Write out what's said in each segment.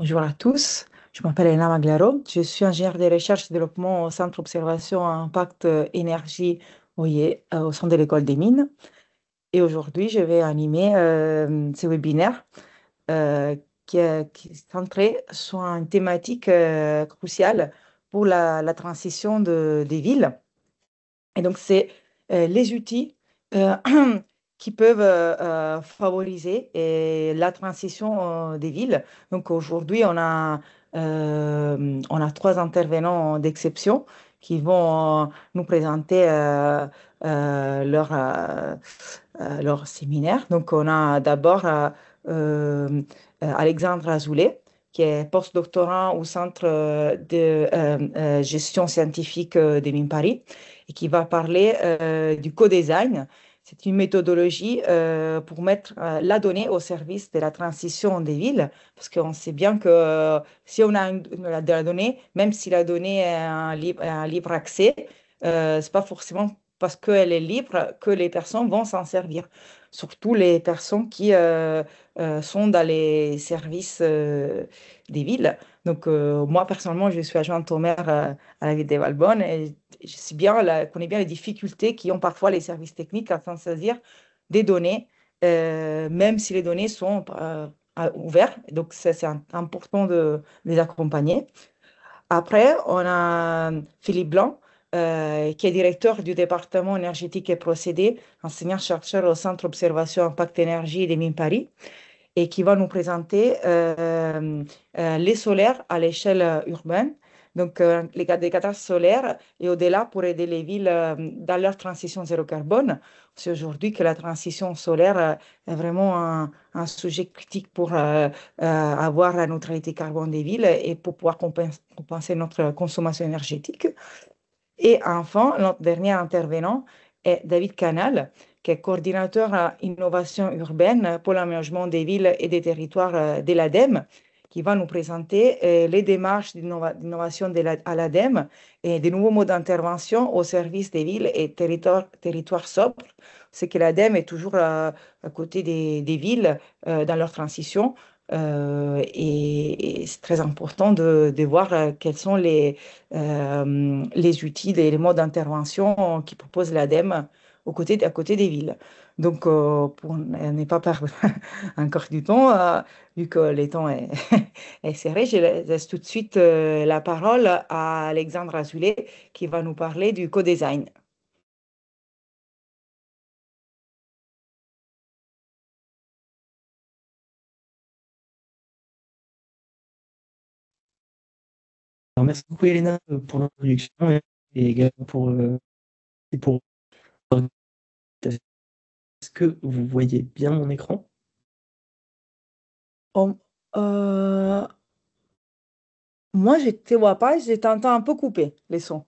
Bonjour à tous, je m'appelle Elena Maglaro, je suis ingénieure de recherche et développement au Centre Observation Impact Énergie OIE, au sein de l'École des Mines. Et aujourd'hui, je vais animer ce webinaire euh, qui est centré sur une thématique cruciale pour la transition des villes. Et donc, c'est les outils euh, qui peuvent favoriser la transition des villes. Donc, aujourd'hui, on a trois intervenants d'exception qui vont nous présenter leur séminaire. Donc, on a d'abord Alexandre Azoulay, qui est postdoctorant au Centre de gestion scientifique de Mines Paris et qui va parler du co-design. C'est une méthodologie pour mettre la donnée au service de la transition des villes, parce qu'on sait bien que si on a de la donnée, même si la donnée est un libre accès, c'est pas forcément parce qu'elle est libre que les personnes vont s'en servir. Surtout les personnes qui sont dans les services des villes. Donc, moi, personnellement, je suis adjointe au maire à la ville de Valbonne et connais bien les difficultés qu'ont parfois les services techniques à s'en saisir des données, même si les données sont ouvertes. Donc, c'est important de les accompagner. Après, on a Philippe Blanc, qui est directeur du département énergétique et procédés, enseignant-chercheur au Centre Observation Impact Énergie des Mines Paris, et qui va nous présenter les solaires à l'échelle urbaine. Donc, des catastrophes solaires et au-delà pour aider les villes dans leur transition zéro carbone. C'est aujourd'hui que la transition solaire est vraiment un sujet critique pour avoir la neutralité carbone des villes et pour pouvoir compenser notre consommation énergétique. Et enfin, notre dernier intervenant est David Canal, qui est coordinateur à innovation urbaine pour l'aménagement des villes et des territoires de l'ADEME, qui va nous présenter les démarches d'innovation à l'ADEME et des nouveaux modes d'intervention au service des villes et territoires sobres. C'est que l'ADEME est toujours à côté des villes dans leur transition. Et c'est très important de voir quels sont les outils et les modes d'intervention qui propose l'ADEME à côté des villes. Donc, pour ne pas perdre encore du temps, vu que le temps est, est serré, je laisse tout de suite la parole à Alexandre Azoulay qui va nous parler du co-design. Alors, merci beaucoup, Elena, pour l'introduction et également et pour est-ce que vous voyez bien mon écran? Oh, euh, moi, je ne te vois pas, je t'entends un peu couper les sons.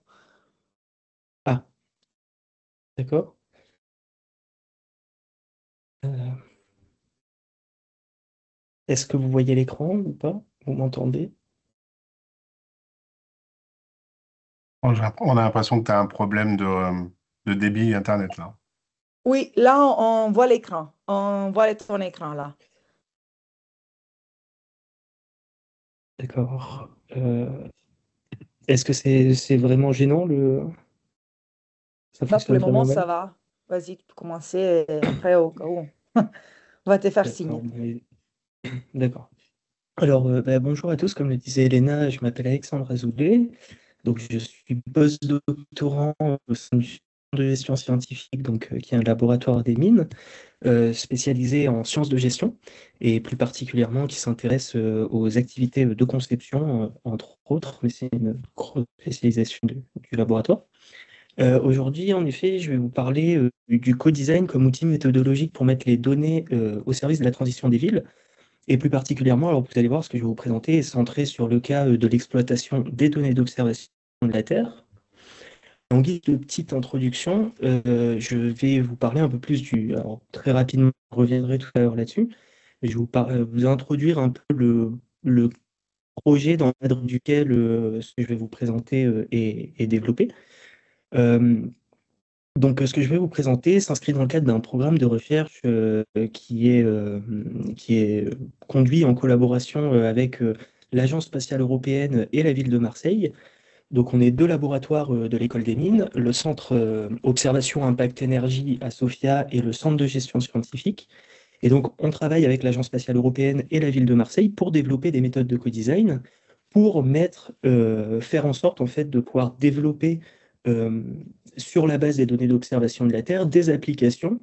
Ah, d'accord. Euh, Est-ce que vous voyez l'écran ou pas? Vous m'entendez? On a l'impression que tu as un problème de débit Internet là. Oui, là, on voit l'écran. On voit ton écran là. D'accord. Est-ce que c'est vraiment gênant ça Là, pour fonctionne le moment, vraiment mal? ça va. Vas-y, tu peux commencer. Et après, au cas où, on va te faire D'accord. signe. D'accord. Alors, bonjour à tous. Comme le disait Elena, je m'appelle Alexandre Azoulay. Donc, je suis postdoctorant au sein du Centre de gestion scientifique, qui est un laboratoire des mines, spécialisé en sciences de gestion, et plus particulièrement qui s'intéresse aux activités de conception, entre autres, mais c'est une grosse spécialisation du laboratoire. Aujourd'hui, en effet, je vais vous parler du co-design comme outil méthodologique pour mettre les données au service de la transition des villes. Et plus particulièrement, alors vous allez voir, ce que je vais vous présenter est centré sur le cas de l'exploitation des données d'observation de la Terre. En guise de petite introduction, je vais vous parler un peu plus Alors, très rapidement, je reviendrai tout à l'heure là-dessus. Je vais vous introduire un peu le projet dans le cadre duquel ce que je vais vous présenter est développé. Euh, ce que je vais vous présenter s'inscrit dans le cadre d'un programme de recherche qui est conduit en collaboration avec l'Agence spatiale européenne et la ville de Marseille. Donc on est deux laboratoires de l'école des mines, le centre Observation Impact Énergie à Sofia et le centre de gestion scientifique. Et donc on travaille avec l'Agence spatiale européenne et la ville de Marseille pour développer des méthodes de co-design, pour faire en sorte en fait de pouvoir développer euh, sur la base des données d'observation de la Terre des applications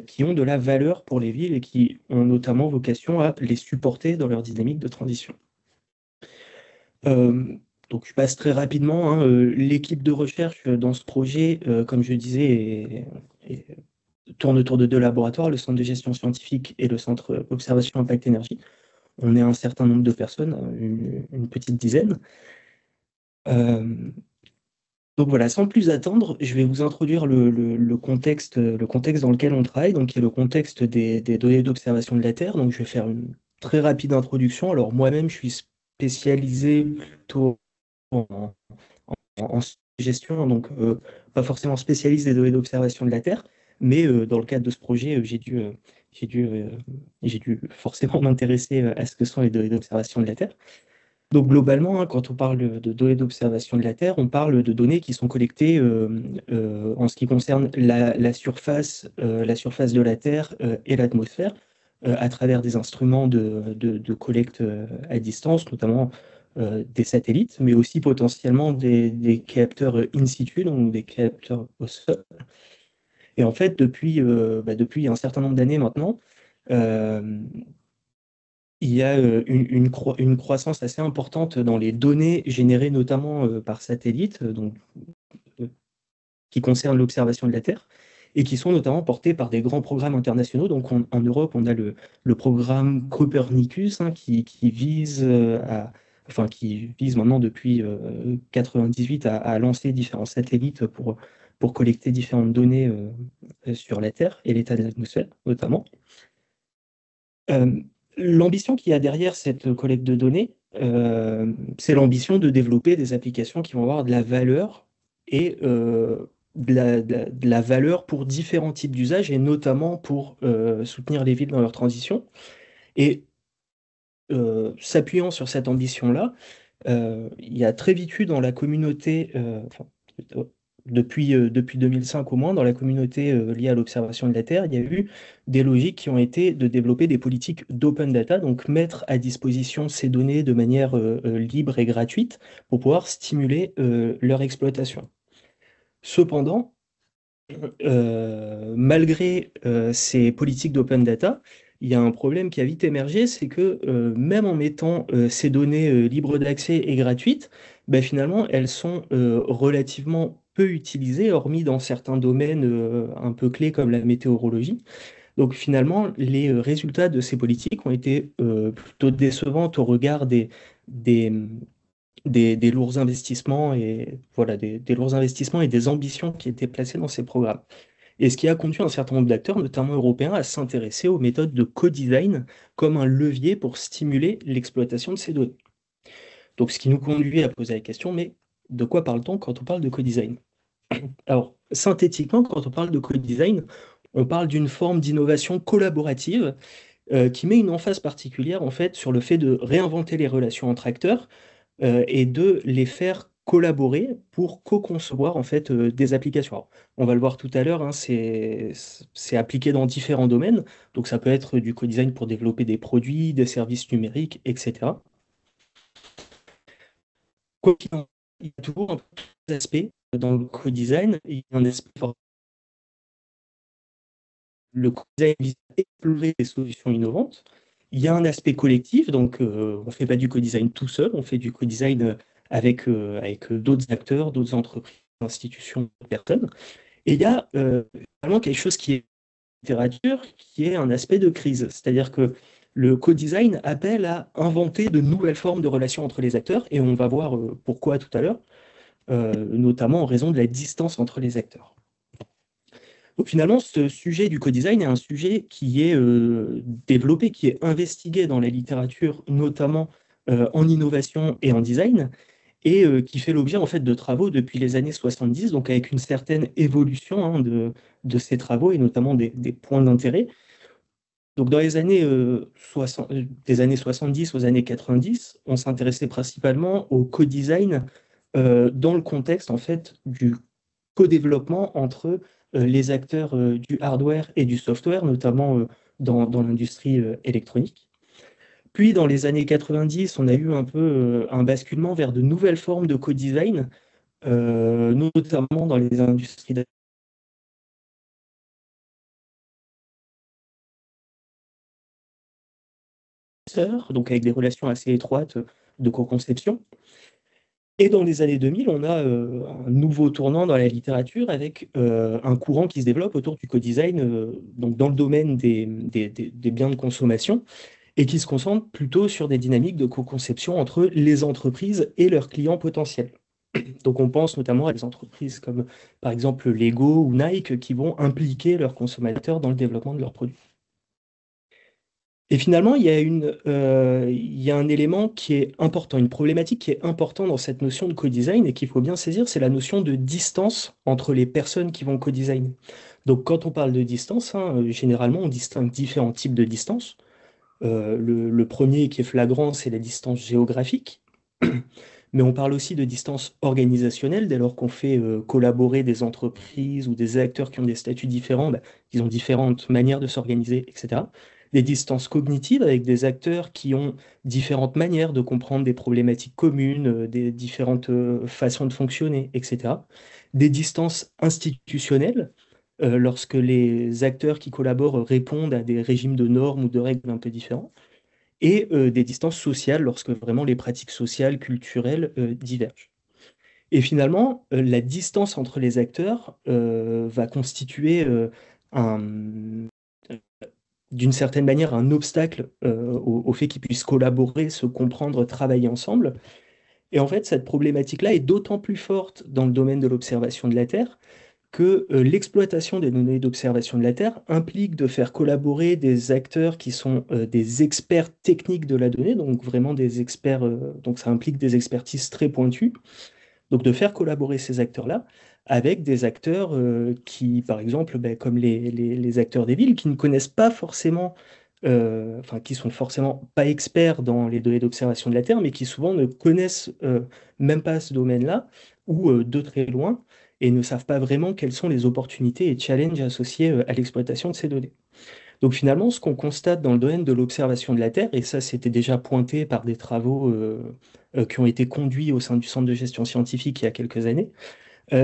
qui ont de la valeur pour les villes et qui ont notamment vocation à les supporter dans leur dynamique de transition. Euh, donc je passe très rapidement, hein, l'équipe de recherche dans ce projet, comme je disais, tourne autour de deux laboratoires, le centre de gestion scientifique et le centre observation impact énergie. On est un certain nombre de personnes, une petite dizaine. Donc voilà, sans plus attendre, je vais vous introduire le contexte dans lequel on travaille, donc qui est le contexte des données d'observation de la Terre. Donc je vais faire une très rapide introduction. Alors moi-même, je suis spécialisé plutôt en gestion, donc pas forcément spécialiste des données d'observation de la Terre, mais dans le cadre de ce projet, j'ai dû forcément m'intéresser à ce que sont les données d'observation de la Terre. Donc globalement, hein, quand on parle de données d'observation de la Terre, on parle de données qui sont collectées en ce qui concerne la surface de la Terre et l'atmosphère à travers des instruments de collecte à distance, notamment des satellites, mais aussi potentiellement des capteurs in situ, donc des capteurs au sol. Et en fait, depuis un certain nombre d'années maintenant, euh, il y a une croissance assez importante dans les données générées notamment par satellite, qui concernent l'observation de la Terre, et qui sont notamment portées par des grands programmes internationaux. Donc en Europe, on a le programme Copernicus, hein, qui vise maintenant depuis 98 à lancer différents satellites pour collecter différentes données sur la Terre et l'état de l'atmosphère notamment. L'ambition qu'il y a derrière cette collecte de données, c'est l'ambition de développer des applications qui vont avoir de la valeur et de la valeur pour différents types d'usages et notamment pour soutenir les villes dans leur transition. Et s'appuyant sur cette ambition-là, il y a très vite eu dans la communauté, depuis 2005 au moins, dans la communauté liée à l'observation de la Terre, il y a eu des logiques qui ont été de développer des politiques d'open data, donc mettre à disposition ces données de manière libre et gratuite pour pouvoir stimuler leur exploitation. Cependant, malgré ces politiques d'open data, il y a un problème qui a vite émergé, c'est que même en mettant ces données libres d'accès et gratuites, ben, finalement, elles sont relativement peu utilisées, hormis dans certains domaines un peu clés comme la météorologie. Donc finalement, les résultats de ces politiques ont été plutôt décevants au regard des, des lourds investissements et voilà, des lourds investissements et des ambitions qui étaient placées dans ces programmes. Et ce qui a conduit un certain nombre d'acteurs, notamment européens, à s'intéresser aux méthodes de co-design comme un levier pour stimuler l'exploitation de ces données. Donc ce qui nous conduit à poser la question, mais de quoi parle-t-on quand on parle de co-design? Alors, synthétiquement, quand on parle de co-design, on parle d'une forme d'innovation collaborative qui met une emphase particulière en fait sur le fait de réinventer les relations entre acteurs et de les faire collaborer pour co-concevoir en fait des applications. Alors, on va le voir tout à l'heure, hein, c'est appliqué dans différents domaines. Donc ça peut être du co-design pour développer des produits, des services numériques, etc. Quoi qu'il en soit, il y a toujours un peu des aspects dans le co-design. Il y a un aspect fort. Le co-design vise à explorer des solutions innovantes. Il y a un aspect collectif, donc on ne fait pas du co-design tout seul, on fait du co-design avec d'autres acteurs, d'autres entreprises, institutions, personnes. Et il y a vraiment quelque chose qui est littérature, qui est un aspect de crise. C'est-à-dire que le co-design appelle à inventer de nouvelles formes de relations entre les acteurs, et on va voir pourquoi tout à l'heure, notamment en raison de la distance entre les acteurs. Donc finalement, ce sujet du co-design est un sujet qui est développé, qui est investigué dans la littérature, notamment en innovation et en design, et qui fait l'objet en fait de travaux depuis les années 70, donc avec une certaine évolution hein, de ces travaux et notamment des points d'intérêt. Donc, dans les années, des années 70 aux années 90, on s'intéressait principalement au co-design dans le contexte, en fait, du co-développement entre les acteurs du hardware et du software, notamment dans l'industrie électronique. Puis, dans les années 90, on a eu un peu un basculement vers de nouvelles formes de co-design, notamment dans les industries d'acteurs, donc avec des relations assez étroites de co-conception. Et dans les années 2000, on a un nouveau tournant dans la littérature avec un courant qui se développe autour du co-design, donc dans le domaine des biens de consommation, et qui se concentre plutôt sur des dynamiques de co-conception entre les entreprises et leurs clients potentiels. Donc on pense notamment à des entreprises comme par exemple Lego ou Nike qui vont impliquer leurs consommateurs dans le développement de leurs produits. Et finalement, il y a un élément qui est important, une problématique qui est importante dans cette notion de co-design et qu'il faut bien saisir, c'est la notion de distance entre les personnes qui vont co-designer. Donc quand on parle de distance, hein, généralement on distingue différents types de distance. Le premier qui est flagrant, c'est la distance géographique. Mais on parle aussi de distance organisationnelle, dès lors qu'on fait collaborer des entreprises ou des acteurs qui ont des statuts différents, bah, ils ont différentes manières de s'organiser, etc. Des distances cognitives avec des acteurs qui ont différentes manières de comprendre des problématiques communes, des différentes façons de fonctionner, etc. Des distances institutionnelles, lorsque les acteurs qui collaborent répondent à des régimes de normes ou de règles un peu différents et des distances sociales lorsque vraiment les pratiques sociales, culturelles divergent. Et finalement, la distance entre les acteurs va constituer d'une certaine manière un obstacle au fait qu'ils puissent collaborer, se comprendre, travailler ensemble. Et en fait, cette problématique-là est d'autant plus forte dans le domaine de l'observation de la Terre que l'exploitation des données d'observation de la Terre implique de faire collaborer des acteurs qui sont des experts techniques de la donnée, donc vraiment des experts, donc ça implique des expertises très pointues, donc de faire collaborer ces acteurs-là avec des acteurs qui, par exemple, ben, comme les acteurs des villes, qui ne connaissent pas forcément, enfin, qui sont forcément pas experts dans les données d'observation de la Terre, mais qui souvent ne connaissent même pas ce domaine-là, ou de très loin, et ne savent pas vraiment quelles sont les opportunités et challenges associés à l'exploitation de ces données. Donc finalement, ce qu'on constate dans le domaine de l'observation de la Terre, et ça c'était déjà pointé par des travaux qui ont été conduits au sein du Centre de gestion scientifique il y a quelques années,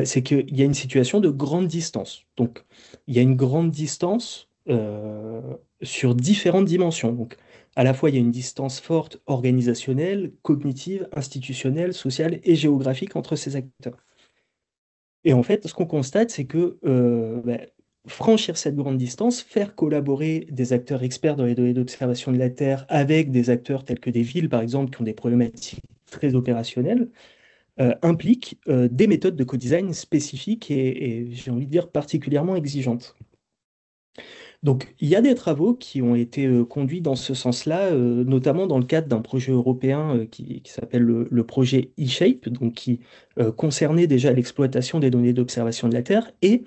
c'est qu'il y a une situation de grande distance. Donc il y a une grande distance sur différentes dimensions. Donc à la fois il y a une distance forte organisationnelle, cognitive, institutionnelle, sociale et géographique entre ces acteurs. Et en fait, ce qu'on constate, c'est que franchir cette grande distance, faire collaborer des acteurs experts dans les données d'observation de la Terre avec des acteurs tels que des villes, par exemple, qui ont des problématiques très opérationnelles, implique des méthodes de co-design spécifiques et j'ai envie de dire particulièrement exigeantes. Donc, il y a des travaux qui ont été conduits dans ce sens-là, notamment dans le cadre d'un projet européen qui s'appelle le projet eShape, donc qui concernait déjà l'exploitation des données d'observation de la Terre et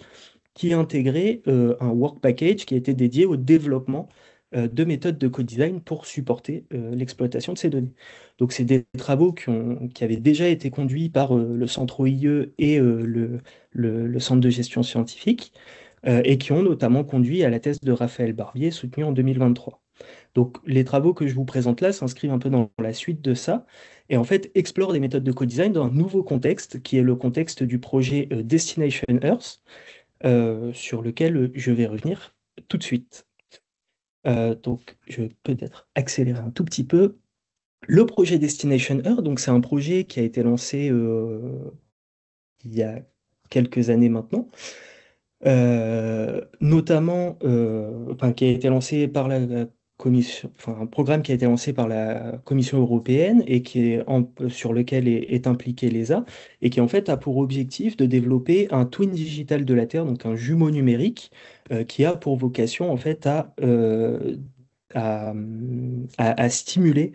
qui intégrait un work package qui était dédié au développement de méthodes de co-design pour supporter l'exploitation de ces données. Donc, c'est des travaux qui avaient déjà été conduits par le centre OIE et le centre de gestion scientifique et qui ont notamment conduit à la thèse de Raphaël Barbier, soutenue en 2023. Donc, les travaux que je vous présente là s'inscrivent un peu dans la suite de ça et en fait explorent des méthodes de co-design dans un nouveau contexte qui est le contexte du projet Destination Earth, sur lequel je vais revenir tout de suite. Donc, je vais peut-être accélérer un tout petit peu. Le projet Destination Earth, donc c'est un projet qui a été lancé il y a quelques années maintenant, notamment, enfin, qui a été lancé par la commission, enfin, un programme qui a été lancé par la Commission européenne et sur lequel est impliqué l'ESA, et qui en fait a pour objectif de développer un twin digital de la Terre, donc un jumeau numérique, qui a pour vocation en fait à, à stimuler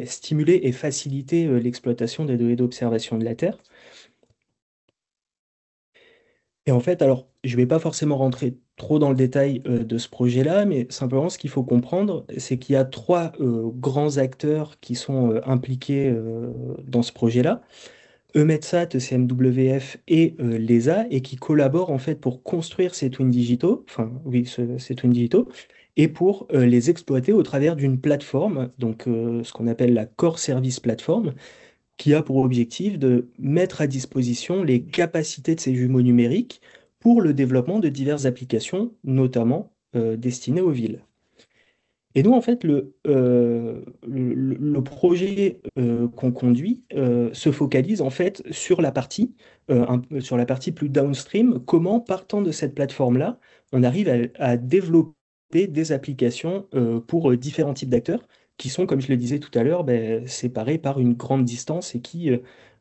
stimuler et faciliter l'exploitation des données d'observation de la Terre. Et en fait, alors, je ne vais pas forcément rentrer trop dans le détail de ce projet-là, mais simplement ce qu'il faut comprendre, c'est qu'il y a trois grands acteurs qui sont impliqués dans ce projet-là. EUMETSAT, CMWF et l'ESA, et qui collaborent en fait pour construire ces twins digitaux, enfin oui, ces twins digitaux, et pour les exploiter au travers d'une plateforme, donc ce qu'on appelle la Core Service Platform, qui a pour objectif de mettre à disposition les capacités de ces jumeaux numériques pour le développement de diverses applications, notamment destinées aux villes. Et nous, en fait, le projet qu'on conduit se focalise en fait sur la partie, sur la partie plus downstream, comment, partant de cette plateforme-là, on arrive à développer des applications pour différents types d'acteurs qui sont, comme je le disais tout à l'heure, ben, séparés par une grande distance et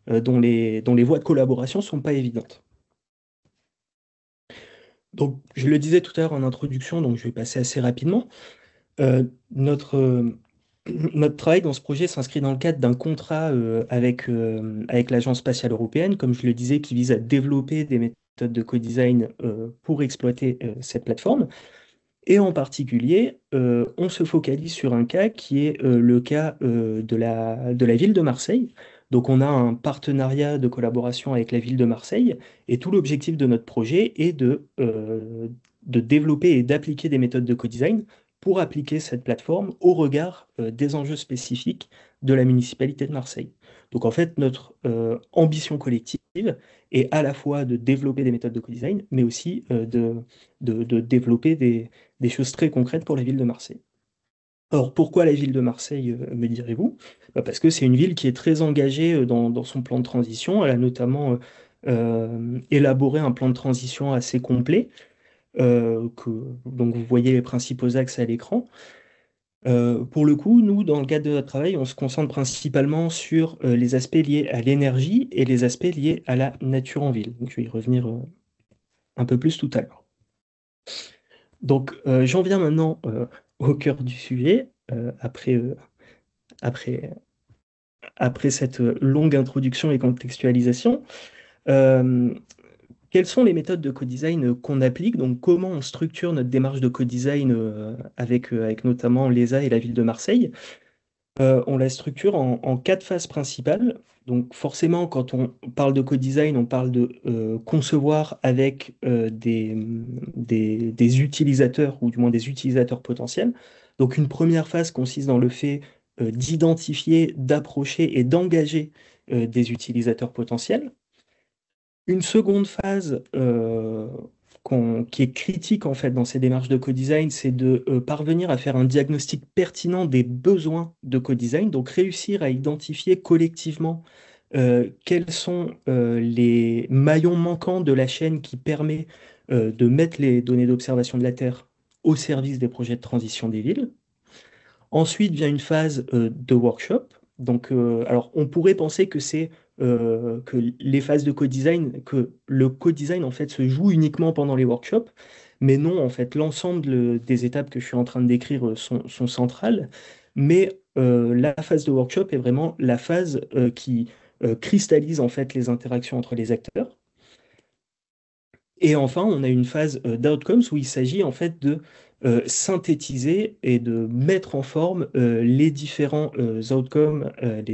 dont les voies de collaboration ne sont pas évidentes. Donc, je le disais tout à l'heure en introduction, donc je vais passer assez rapidement. Euh, notre, euh, Notre travail dans ce projet s'inscrit dans le cadre d'un contrat avec l'Agence spatiale européenne, comme je le disais, qui vise à développer des méthodes de co-design pour exploiter cette plateforme. Et en particulier, on se focalise sur un cas qui est le cas de la ville de Marseille. Donc on a un partenariat de collaboration avec la ville de Marseille et tout l'objectif de notre projet est de développer et d'appliquer des méthodes de co-design pour appliquer cette plateforme au regard des enjeux spécifiques de la municipalité de Marseille. Donc en fait, notre ambition collective est à la fois de développer des méthodes de co-design, mais aussi de développer des choses très concrètes pour la ville de Marseille. Alors pourquoi la ville de Marseille, me direz-vous? Bah, parce que c'est une ville qui est très engagée dans son plan de transition. Elle a notamment élaboré un plan de transition assez complet. Donc vous voyez les principaux axes à l'écran. Pour le coup, nous, dans le cadre de notre travail, on se concentre principalement sur les aspects liés à l'énergie et les aspects liés à la nature en ville. Donc, je vais y revenir un peu plus tout à l'heure. Donc, j'en viens maintenant au cœur du sujet, après, après cette longue introduction et contextualisation. Euh, Quelles sont les méthodes de co-design qu'on applique? Donc, comment on structure notre démarche de co-design avec notamment l'ESA et la ville de Marseille? On la structure en quatre phases principales. Donc forcément, quand on parle de co-design, on parle de concevoir avec des utilisateurs, ou du moins des utilisateurs potentiels. Donc une première phase consiste dans le fait d'identifier, d'approcher et d'engager des utilisateurs potentiels. Une seconde phase qui est critique en fait dans ces démarches de co-design, c'est de parvenir à faire un diagnostic pertinent des besoins de co-design, donc réussir à identifier collectivement quels sont les maillons manquants de la chaîne qui permet de mettre les données d'observation de la Terre au service des projets de transition des villes. Ensuite vient une phase de workshop. Donc, alors, on pourrait penser que c'est que les phases de co-design, que le co-design en fait se joue uniquement pendant les workshops, mais non, en fait, l'ensemble des étapes que je suis en train de décrire sont centrales. Mais la phase de workshop est vraiment la phase qui cristallise en fait les interactions entre les acteurs. Et enfin, on a une phase d'outcomes où il s'agit en fait de synthétiser et de mettre en forme les différents outcomes,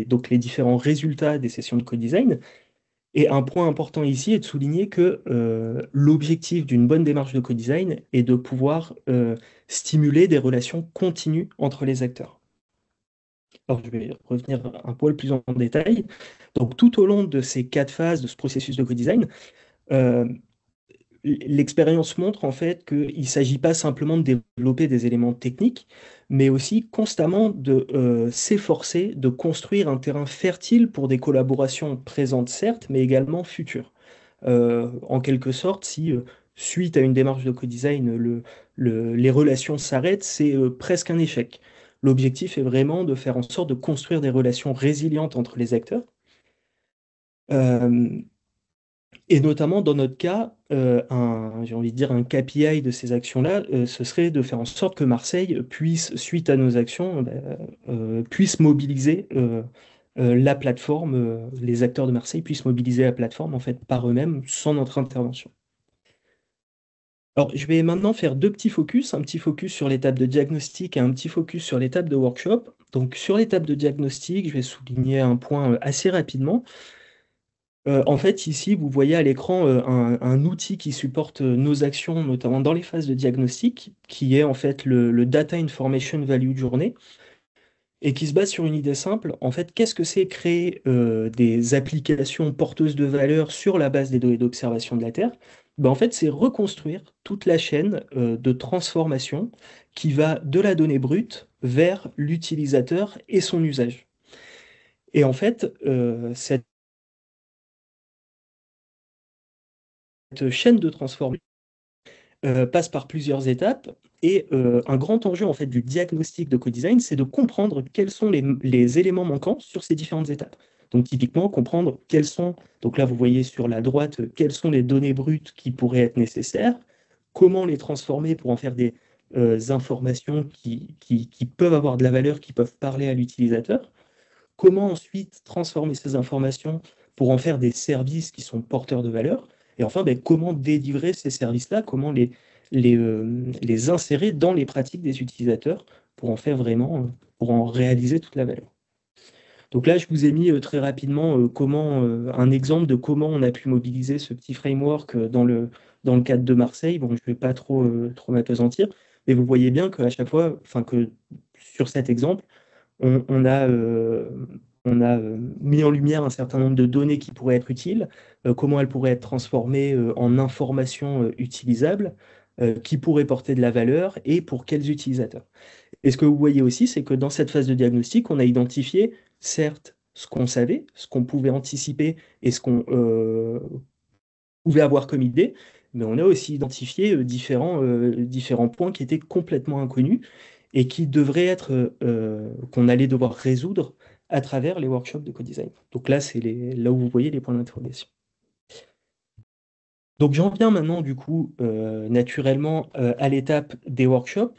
donc les différents résultats des sessions de co-design. Et un point important ici est de souligner que l'objectif d'une bonne démarche de co-design est de pouvoir stimuler des relations continues entre les acteurs. Alors, je vais revenir un poil plus en détail. Donc, tout au long de ces quatre phases de ce processus de co-design, euh, l'expérience montre en fait qu'il ne s'agit pas simplement de développer des éléments techniques, mais aussi constamment de s'efforcer de construire un terrain fertile pour des collaborations présentes certes, mais également futures. En quelque sorte, si suite à une démarche de co-design, les relations s'arrêtent, c'est presque un échec. L'objectif est vraiment de faire en sorte de construire des relations résilientes entre les acteurs. Euh, et notamment, dans notre cas, j'ai envie de dire un KPI de ces actions-là, ce serait de faire en sorte que Marseille puisse, suite à nos actions, puisse mobiliser la plateforme, les acteurs de Marseille puissent mobiliser la plateforme en fait par eux-mêmes sans notre intervention. Alors, je vais maintenant faire deux petits focus, un petit focus sur l'étape de diagnostic et un petit focus sur l'étape de workshop. Donc, sur l'étape de diagnostic, je vais souligner un point assez rapidement. En fait, ici, vous voyez à l'écran un outil qui supporte nos actions, notamment dans les phases de diagnostic, qui est en fait le Data Information Value Journey, et qui se base sur une idée simple. En fait, qu'est-ce que c'est créer des applications porteuses de valeur sur la base des données d'observation de la Terre? Ben, en fait, c'est reconstruire toute la chaîne de transformation qui va de la donnée brute vers l'utilisateur et son usage. Et en fait, cette chaîne de transformation passe par plusieurs étapes. Et un grand enjeu en fait du diagnostic de co-design, c'est de comprendre quels sont les éléments manquants sur ces différentes étapes. Donc typiquement, comprendre quels sont, donc là vous voyez sur la droite, quelles sont les données brutes qui pourraient être nécessaires, comment les transformer pour en faire des informations qui peuvent avoir de la valeur, qui peuvent parler à l'utilisateur, comment ensuite transformer ces informations pour en faire des services qui sont porteurs de valeur, et enfin, ben, comment délivrer ces services-là, comment les insérer dans les pratiques des utilisateurs pour en faire vraiment, pour en réaliser toute la valeur. Donc là, je vous ai mis très rapidement un exemple de comment on a pu mobiliser ce petit framework dans le cadre de Marseille. Bon, je ne vais pas trop m'appesantir, mais vous voyez bien qu'à chaque fois, enfin que sur cet exemple, on a, mis en lumière un certain nombre de données qui pourraient être utiles, comment elles pourraient être transformées en informations utilisables, qui pourraient porter de la valeur et pour quels utilisateurs. Et ce que vous voyez aussi, c'est que dans cette phase de diagnostic, on a identifié, certes, ce qu'on savait, ce qu'on pouvait anticiper et ce qu'on pouvait avoir comme idée, mais on a aussi identifié différents points qui étaient complètement inconnus et qui devraient être, qu'on allait devoir résoudre à travers les workshops de co-design. Donc là, c'est là où vous voyez les points d'interrogation. Donc j'en viens maintenant, du coup, naturellement, à l'étape des workshops.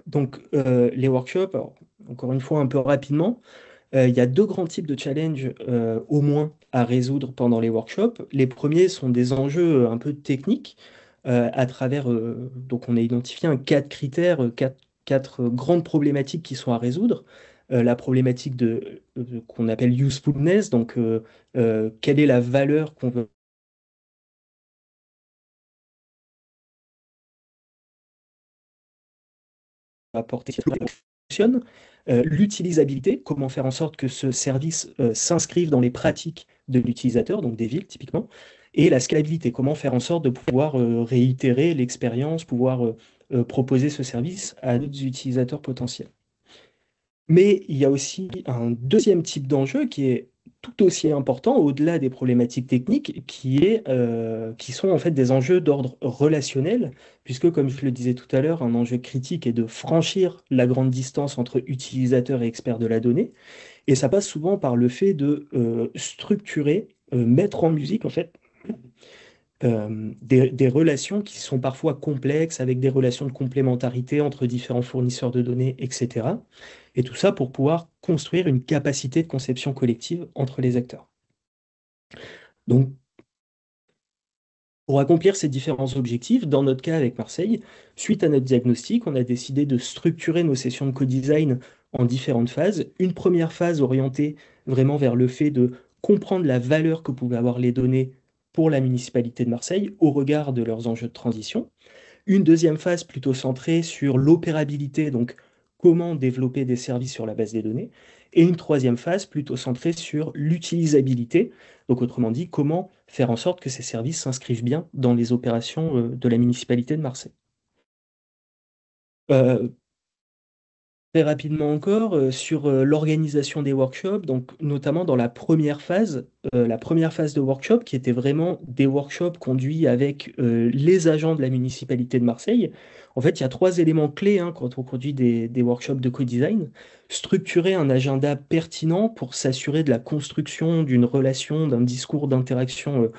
Donc les workshops, alors, encore une fois, un peu rapidement, il y a deux grands types de challenges au moins à résoudre pendant les workshops. Les premiers sont des enjeux un peu techniques à travers, donc on a identifié quatre critères, quatre grandes problématiques qui sont à résoudre. La problématique qu'on appelle usefulness, donc quelle est la valeur qu'on veut apporter si ça fonctionne. L'utilisabilité, comment faire en sorte que ce service s'inscrive dans les pratiques de l'utilisateur, donc des villes typiquement, et la scalabilité, comment faire en sorte de pouvoir réitérer l'expérience, pouvoir proposer ce service à d'autres utilisateurs potentiels. Mais il y a aussi un deuxième type d'enjeu qui est tout aussi important au-delà des problématiques techniques, qui sont en fait des enjeux d'ordre relationnel, puisque comme je le disais tout à l'heure, un enjeu critique est de franchir la grande distance entre utilisateurs et experts de la donnée, et ça passe souvent par le fait de structurer, mettre en musique en fait des relations qui sont parfois complexes, avec des relations de complémentarité entre différents fournisseurs de données, etc. Et tout ça pour pouvoir construire une capacité de conception collective entre les acteurs. Donc, pour accomplir ces différents objectifs, dans notre cas avec Marseille, suite à notre diagnostic, on a décidé de structurer nos sessions de co-design en différentes phases. Une première phase orientée vraiment vers le fait de comprendre la valeur que pouvaient avoir les données pour la municipalité de Marseille au regard de leurs enjeux de transition. Une deuxième phase plutôt centrée sur l'opérabilité, donc comment développer des services sur la base des données. Et une troisième phase plutôt centrée sur l'utilisabilité, donc autrement dit, comment faire en sorte que ces services s'inscrivent bien dans les opérations de la municipalité de Marseille. Euh, Très rapidement encore, sur l'organisation des workshops, donc notamment dans la première phase de workshop, qui était vraiment des workshops conduits avec les agents de la municipalité de Marseille. En fait, il y a trois éléments clés hein, quand on conduit des workshops de co-design. Structurer un agenda pertinent pour s'assurer de la construction d'une relation, d'un discours d'interaction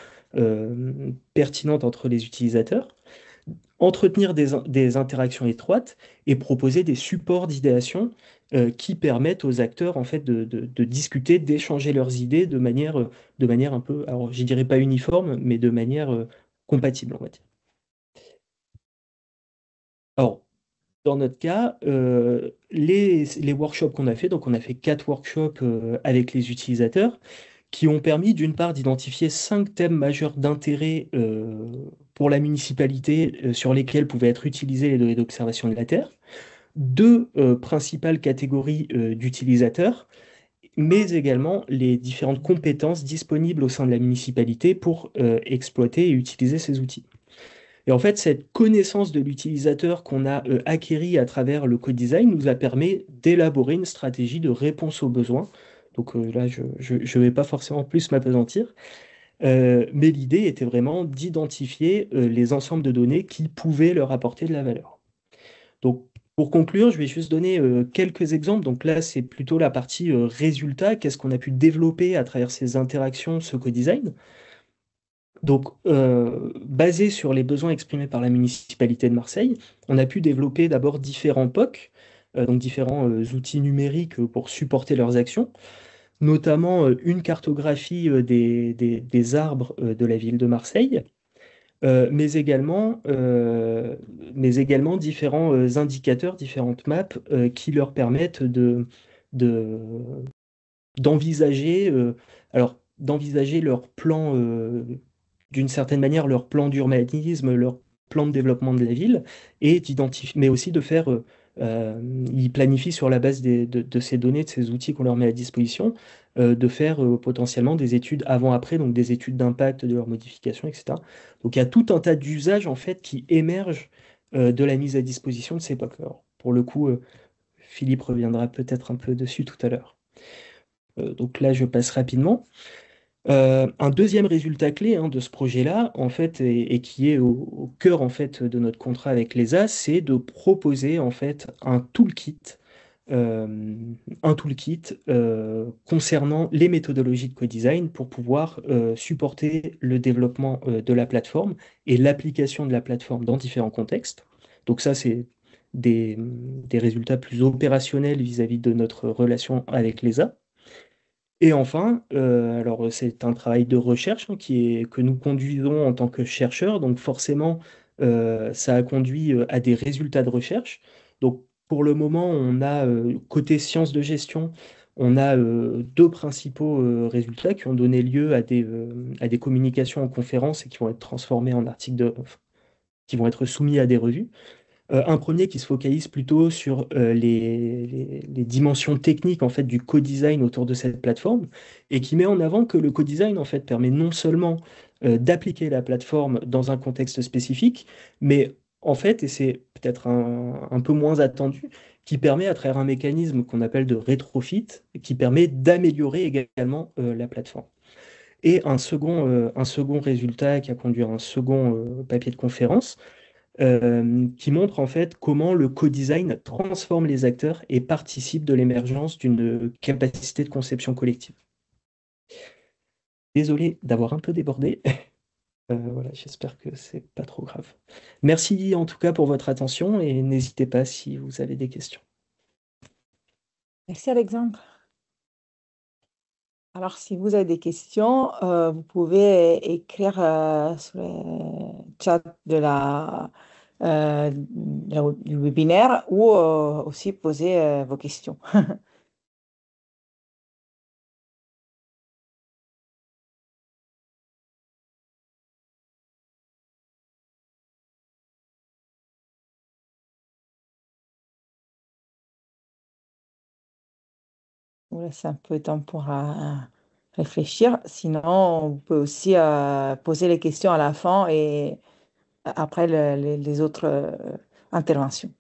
pertinente entre les utilisateurs, entretenir des interactions étroites et proposer des supports d'idéation qui permettent aux acteurs en fait de discuter, d'échanger leurs idées de manière un peu, alors je dirais pas uniforme, mais de manière compatible, on va dire. Alors, dans notre cas, les workshops qu'on a fait, donc on a fait 4 workshops avec les utilisateurs, qui ont permis d'une part d'identifier 5 thèmes majeurs d'intérêt pour la municipalité sur lesquels pouvaient être utilisées les données d'observation de la Terre, 2 principales catégories d'utilisateurs, mais également les différentes compétences disponibles au sein de la municipalité pour exploiter et utiliser ces outils. Et en fait, cette connaissance de l'utilisateur qu'on a acquérie à travers le co-design nous a permis d'élaborer une stratégie de réponse aux besoins. Donc là, je ne vais pas forcément plus m'apesantir, mais l'idée était vraiment d'identifier les ensembles de données qui pouvaient leur apporter de la valeur. Donc, pour conclure, je vais juste donner quelques exemples. Donc là, c'est plutôt la partie résultat. Qu'est-ce qu'on a pu développer à travers ces interactions, ce co-design? Donc, basé sur les besoins exprimés par la municipalité de Marseille, on a pu développer d'abord différents POC, donc différents outils numériques pour supporter leurs actions, notamment une cartographie des arbres de la ville de Marseille, euh, mais également, euh, mais également différents indicateurs, différentes maps qui leur permettent de- d'envisager d'envisager leur plan, d'une certaine manière, leur plan d'urbanisme, leur plan de développement de la ville, et d'identifier, mais aussi de faire, ils planifient sur la base de ces données, de ces outils qu'on leur met à disposition, de faire potentiellement des études avant-après, donc des études d'impact de leur modification, etc. Donc il y a tout un tas d'usages en fait qui émergent de la mise à disposition de ces POC. Alors, pour le coup, Philippe reviendra peut-être un peu dessus tout à l'heure. Donc là, je passe rapidement. Un deuxième résultat clé de ce projet-là, en fait, et qui est au cœur en fait de notre contrat avec l'ESA, c'est de proposer en fait un toolkit concernant les méthodologies de co-design pour pouvoir supporter le développement de la plateforme et l'application de la plateforme dans différents contextes. Donc ça, c'est des résultats plus opérationnels vis-à-vis de notre relation avec l'ESA. Et enfin, alors c'est un travail de recherche que nous conduisons en tant que chercheurs, donc forcément ça a conduit à des résultats de recherche. Donc pour le moment, on a côté sciences de gestion, on a 2 principaux résultats qui ont donné lieu à des communications en conférence et qui vont être transformés en qui vont être soumis à des revues. Un premier qui se focalise plutôt sur les dimensions techniques en fait, du co-design autour de cette plateforme et qui met en avant que le co-design en fait, permet non seulement d'appliquer la plateforme dans un contexte spécifique, mais en fait, et c'est peut-être un peu moins attendu, qui permet à travers un mécanisme qu'on appelle de rétrofit, qui permet d'améliorer également la plateforme. Et un second résultat qui a conduit à un second papier de conférence qui montre en fait comment le co-design transforme les acteurs et participe de l'émergence d'une capacité de conception collective. Désolé d'avoir un peu débordé. Voilà, j'espère que c'est pas trop grave. Merci en tout cas pour votre attention et n'hésitez pas si vous avez des questions. Merci Alexandre. Alors, si vous avez des questions, vous pouvez écrire sur le chat du webinaire ou aussi poser vos questions. Je vous laisse un peu de temps pour réfléchir. Sinon, vous pouvez aussi poser les questions à la fin et après les autres interventions.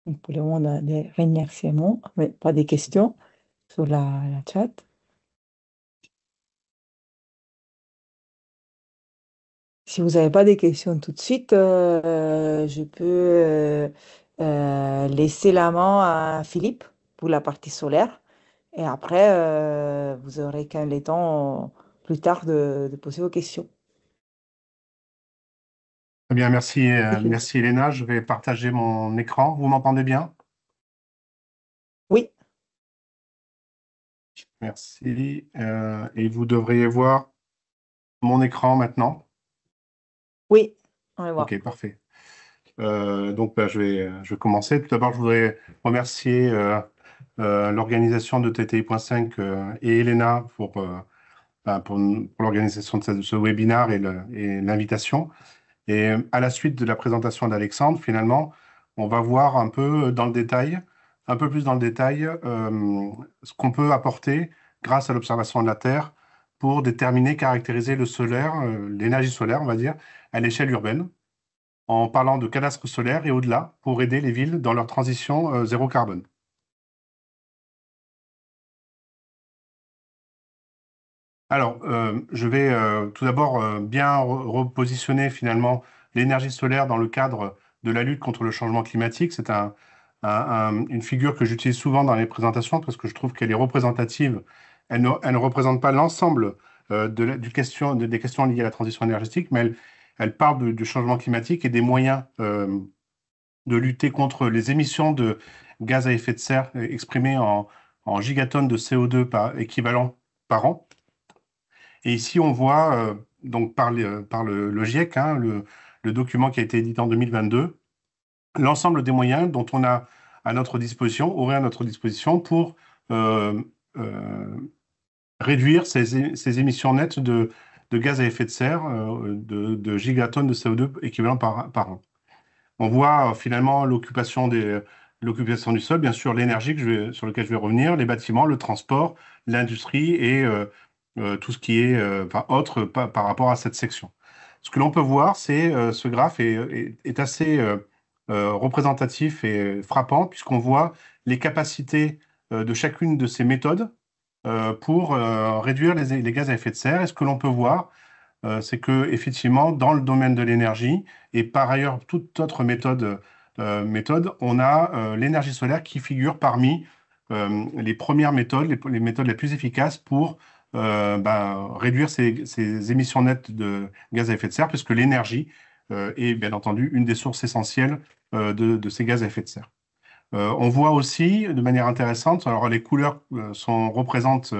Donc, pour le moment, on a des remerciements, mais pas des questions sur la chat. Si vous n'avez pas des questions tout de suite, je peux laisser la main à Philippe pour la partie solaire. Et après, vous aurez quand même le temps plus tard de poser vos questions. Très bien, merci Elena. Je vais partager mon écran. Vous m'entendez bien? Oui, Merci. Et vous devriez voir mon écran maintenant. oui, on va voir. Ok, parfait. Donc, je vais commencer. Tout d'abord, je voudrais remercier l'organisation de TTI.5 et Elena pour l'organisation de ce webinaire et l'invitation. Et à la suite de la présentation d'Alexandre, finalement, on va voir un peu dans le détail, un peu plus dans le détail, ce qu'on peut apporter grâce à l'observation de la Terre pour déterminer, caractériser le solaire, l'énergie solaire, on va dire, à l'échelle urbaine, en parlant de cadastre solaire et au-delà, pour aider les villes dans leur transition zéro carbone. Alors, je vais tout d'abord bien repositionner finalement l'énergie solaire dans le cadre de la lutte contre le changement climatique. C'est une figure que j'utilise souvent dans les présentations parce que je trouve qu'elle est représentative. Elle ne représente pas l'ensemble des questions liées à la transition énergétique, mais elle parle du changement climatique et des moyens de lutter contre les émissions de gaz à effet de serre exprimées en gigatonnes de CO2 équivalent par an. Et ici, on voit, donc par le GIEC, hein, le document qui a été édité en 2022, l'ensemble des moyens dont on a à notre disposition, aurait à notre disposition pour euh, euh, réduire ces émissions nettes de gaz à effet de serre, de gigatonnes de CO2 équivalent par an. On voit finalement l'occupation du sol, bien sûr l'énergie sur laquelle je vais revenir, les bâtiments, le transport, l'industrie et tout ce qui est autre par rapport à cette section. Ce que l'on peut voir, c'est ce graphe est assez représentatif et frappant puisqu'on voit les capacités de chacune de ces méthodes pour réduire les gaz à effet de serre. Et ce que l'on peut voir, c'est que effectivement, dans le domaine de l'énergie et par ailleurs toute autre méthode, on a l'énergie solaire qui figure parmi les premières méthodes, les méthodes les plus efficaces pour réduire ces émissions nettes de gaz à effet de serre, puisque l'énergie est bien entendu une des sources essentielles de ces gaz à effet de serre. On voit aussi de manière intéressante, alors les couleurs représente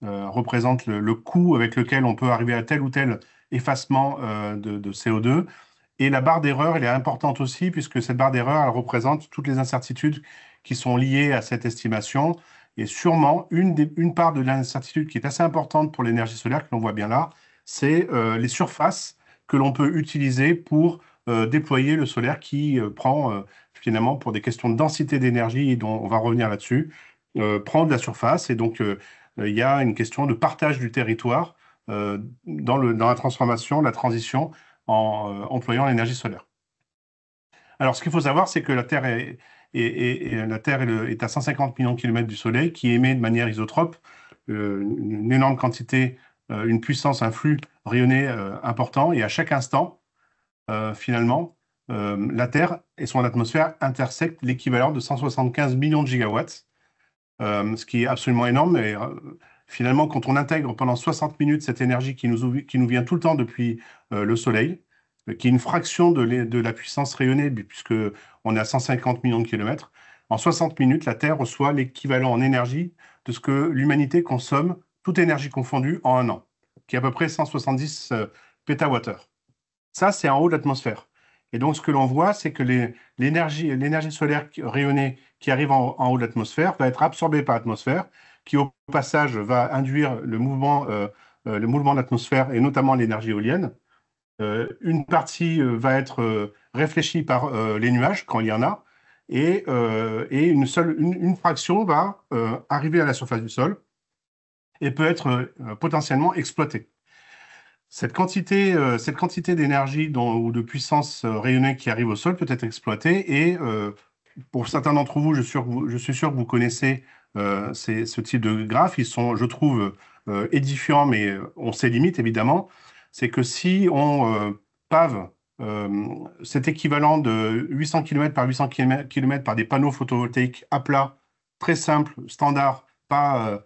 le coût avec lequel on peut arriver à tel ou tel effacement de CO2. Et la barre d'erreur, elle est importante aussi, puisque cette barre d'erreur, elle représente toutes les incertitudes qui sont liées à cette estimation. Et sûrement, une part de l'incertitude qui est assez importante pour l'énergie solaire, que l'on voit bien là, c'est les surfaces que l'on peut utiliser pour déployer le solaire qui prend, finalement, pour des questions de densité d'énergie, et dont on va revenir là-dessus, prend de la surface. Et donc, il y a une question de partage du territoire dans la transformation, la transition en employant l'énergie solaire. Alors, ce qu'il faut savoir, c'est que la Terre est à 150 millions de kilomètres du Soleil, qui émet de manière isotrope une énorme quantité, une puissance, un flux rayonné important, et à chaque instant, finalement, la Terre et son atmosphère intersectent l'équivalent de 175 millions de gigawatts, ce qui est absolument énorme. Et finalement, quand on intègre pendant 60 minutes cette énergie qui nous vient tout le temps depuis le Soleil, qui est une fraction de la puissance rayonnée, puisque on est à 150 millions de kilomètres, en 60 minutes, la Terre reçoit l'équivalent en énergie de ce que l'humanité consomme, toute énergie confondue, en un an, qui est à peu près 170 pétawattheures. Ça, c'est en haut de l'atmosphère. Et donc, ce que l'on voit, c'est que l'énergie solaire rayonnée qui arrive en haut de l'atmosphère va être absorbée par l'atmosphère, qui au passage va induire le mouvement de l'atmosphère et notamment l'énergie éolienne. Une partie va être réfléchie par les nuages quand il y en a, et une fraction va arriver à la surface du sol et peut être potentiellement exploitée. Cette quantité d'énergie ou de puissance rayonnée qui arrive au sol peut être exploitée, et pour certains d'entre vous, je suis sûr que vous connaissez ce type de graphes. Ils sont, je trouve, édifiants, mais ont ses limites, évidemment. C'est que si on pave cet équivalent de 800 km par 800 km par des panneaux photovoltaïques à plat, très simples, standards, pas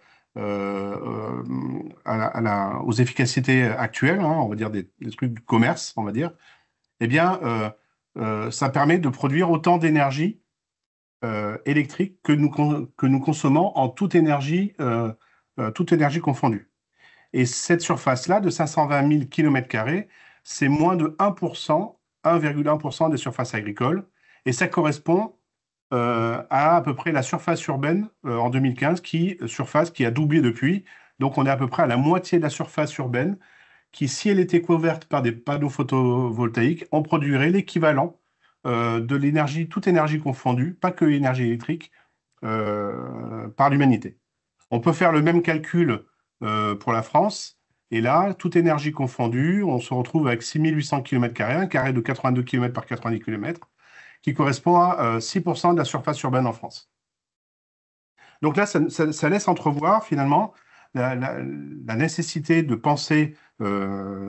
aux efficacités actuelles, hein, on va dire des trucs du commerce, on va dire, eh bien, ça permet de produire autant d'énergie électrique que nous consommons en toute énergie confondue. Et cette surface-là, de 520 000 km², c'est moins de 1%, 1,1% des surfaces agricoles. Et ça correspond à peu près la surface urbaine en 2015, surface qui a doublé depuis. Donc, on est à peu près à la moitié de la surface urbaine qui, si elle était couverte par des panneaux photovoltaïques, on produirait l'équivalent de l'énergie, toute énergie confondue, pas que l'énergie électrique, par l'humanité. On peut faire le même calcul pour la France, et là, toute énergie confondue, on se retrouve avec 6800 km², un carré de 82 km par 90 km, qui correspond à 6% de la surface urbaine en France. Donc là, ça laisse entrevoir finalement la nécessité de penser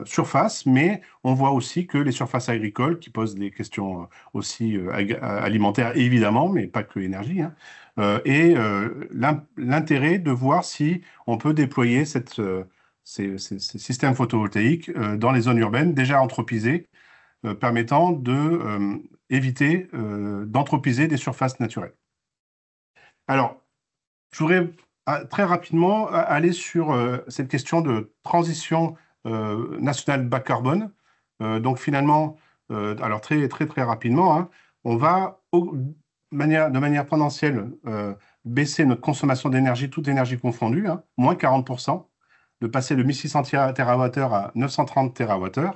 surface, mais on voit aussi que les surfaces agricoles, qui posent des questions aussi alimentaires évidemment, mais pas que énergie, hein, et l'intérêt de voir si on peut déployer ces systèmes photovoltaïques dans les zones urbaines déjà anthropisées, permettant d'éviter d'anthropiser des surfaces naturelles. Alors, je voudrais très rapidement aller sur cette question de transition nationale bas carbone. Donc finalement, alors très rapidement, hein, on va de manière tendancielle baisser notre consommation d'énergie, toute énergie confondue, hein, moins 40%, de passer de 1600 TWh à 930 TWh.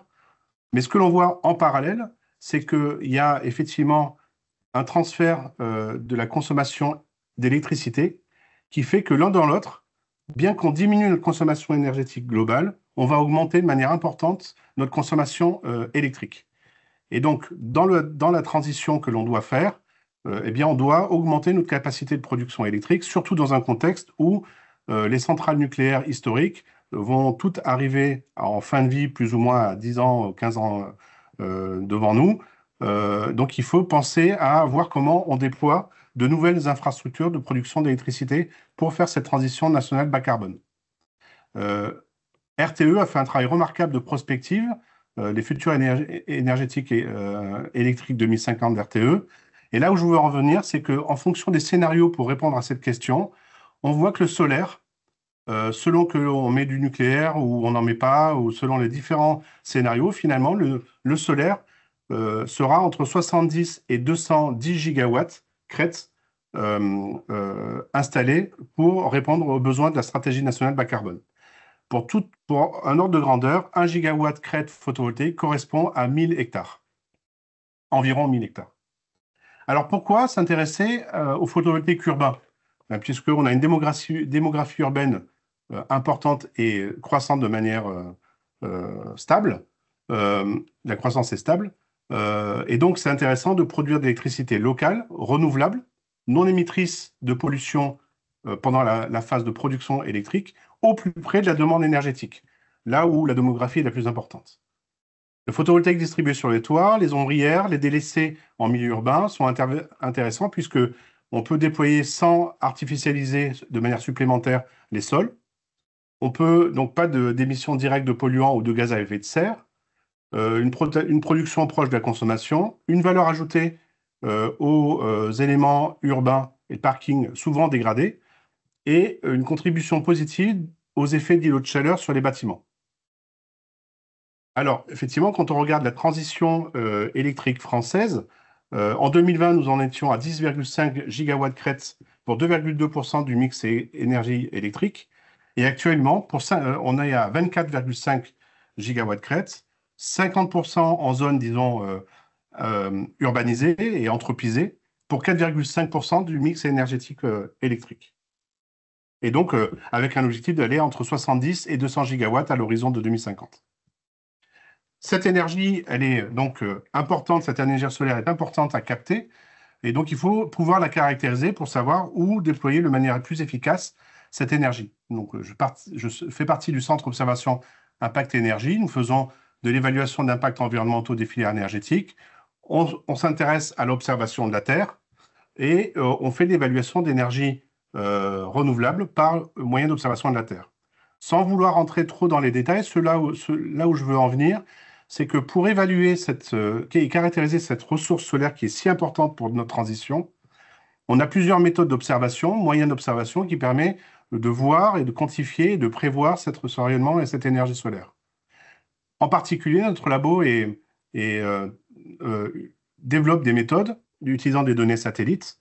Mais ce que l'on voit en parallèle, c'est qu'il y a effectivement un transfert de la consommation d'électricité qui fait que l'un dans l'autre, bien qu'on diminue notre consommation énergétique globale, on va augmenter de manière importante notre consommation électrique. Et donc, dans la transition que l'on doit faire, eh bien, on doit augmenter notre capacité de production électrique, surtout dans un contexte où les centrales nucléaires historiques vont toutes arriver en fin de vie, plus ou moins à 10 ans, 15 ans devant nous. Donc, il faut penser à voir comment on déploie de nouvelles infrastructures de production d'électricité pour faire cette transition nationale bas carbone. RTE a fait un travail remarquable de prospective, les futurs énergétiques et électriques 2050 d'RTE. Et là où je veux en venir, c'est qu'en fonction des scénarios pour répondre à cette question, on voit que le solaire, selon que l'on met du nucléaire ou on n'en met pas, ou selon les différents scénarios, finalement, le solaire sera entre 70 et 210 gigawatts crête installés pour répondre aux besoins de la stratégie nationale bas carbone. Pour un ordre de grandeur, 1 gigawatt crête photovoltaïque correspond à 1000 hectares, environ 1000 hectares. Alors pourquoi s'intéresser au photovoltaïque urbain? Puisqu'on a une démographie urbaine importante et croissante de manière stable. La croissance est stable. Et donc, c'est intéressant de produire de l'électricité locale, renouvelable, non émettrice de pollution pendant la phase de production électrique, au plus près de la demande énergétique, là où la démographie est la plus importante. Le photovoltaïque distribué sur les toits, les ombrières, les délaissés en milieu urbain sont intéressants puisque on peut déployer sans artificialiser de manière supplémentaire les sols. On peut donc pas d'émissions directes de polluants ou de gaz à effet de serre, une production proche de la consommation, une valeur ajoutée aux éléments urbains et parkings souvent dégradés, et une contribution positive aux effets d'îlots de chaleur sur les bâtiments. Alors, effectivement, quand on regarde la transition électrique française, en 2020, nous en étions à 10,5 gigawatts crête pour 2,2% du mix énergie électrique. Et actuellement, on est à 24,5 gigawatts crête, 50% en zone, disons, urbanisée et anthropisée, pour 4,5% du mix énergétique électrique. Et donc, avec un objectif d'aller entre 70 et 200 gigawatts à l'horizon de 2050. Cette énergie, elle est donc importante, cette énergie solaire est importante à capter, et donc il faut pouvoir la caractériser pour savoir où déployer de manière plus efficace cette énergie. Donc je fais partie du Centre Observation Impact Énergie, nous faisons de l'évaluation d'impact environnementaux des filières énergétiques, on s'intéresse à l'observation de la Terre, et on fait l'évaluation d'énergie renouvelable par moyen d'observation de la Terre. Sans vouloir entrer trop dans les détails, là où je veux en venir, c'est que pour évaluer et caractériser cette ressource solaire qui est si importante pour notre transition, on a plusieurs méthodes d'observation, moyens d'observation, qui permettent de voir et de quantifier et de prévoir ce rayonnement et cette énergie solaire. En particulier, notre labo développe des méthodes utilisant des données satellites.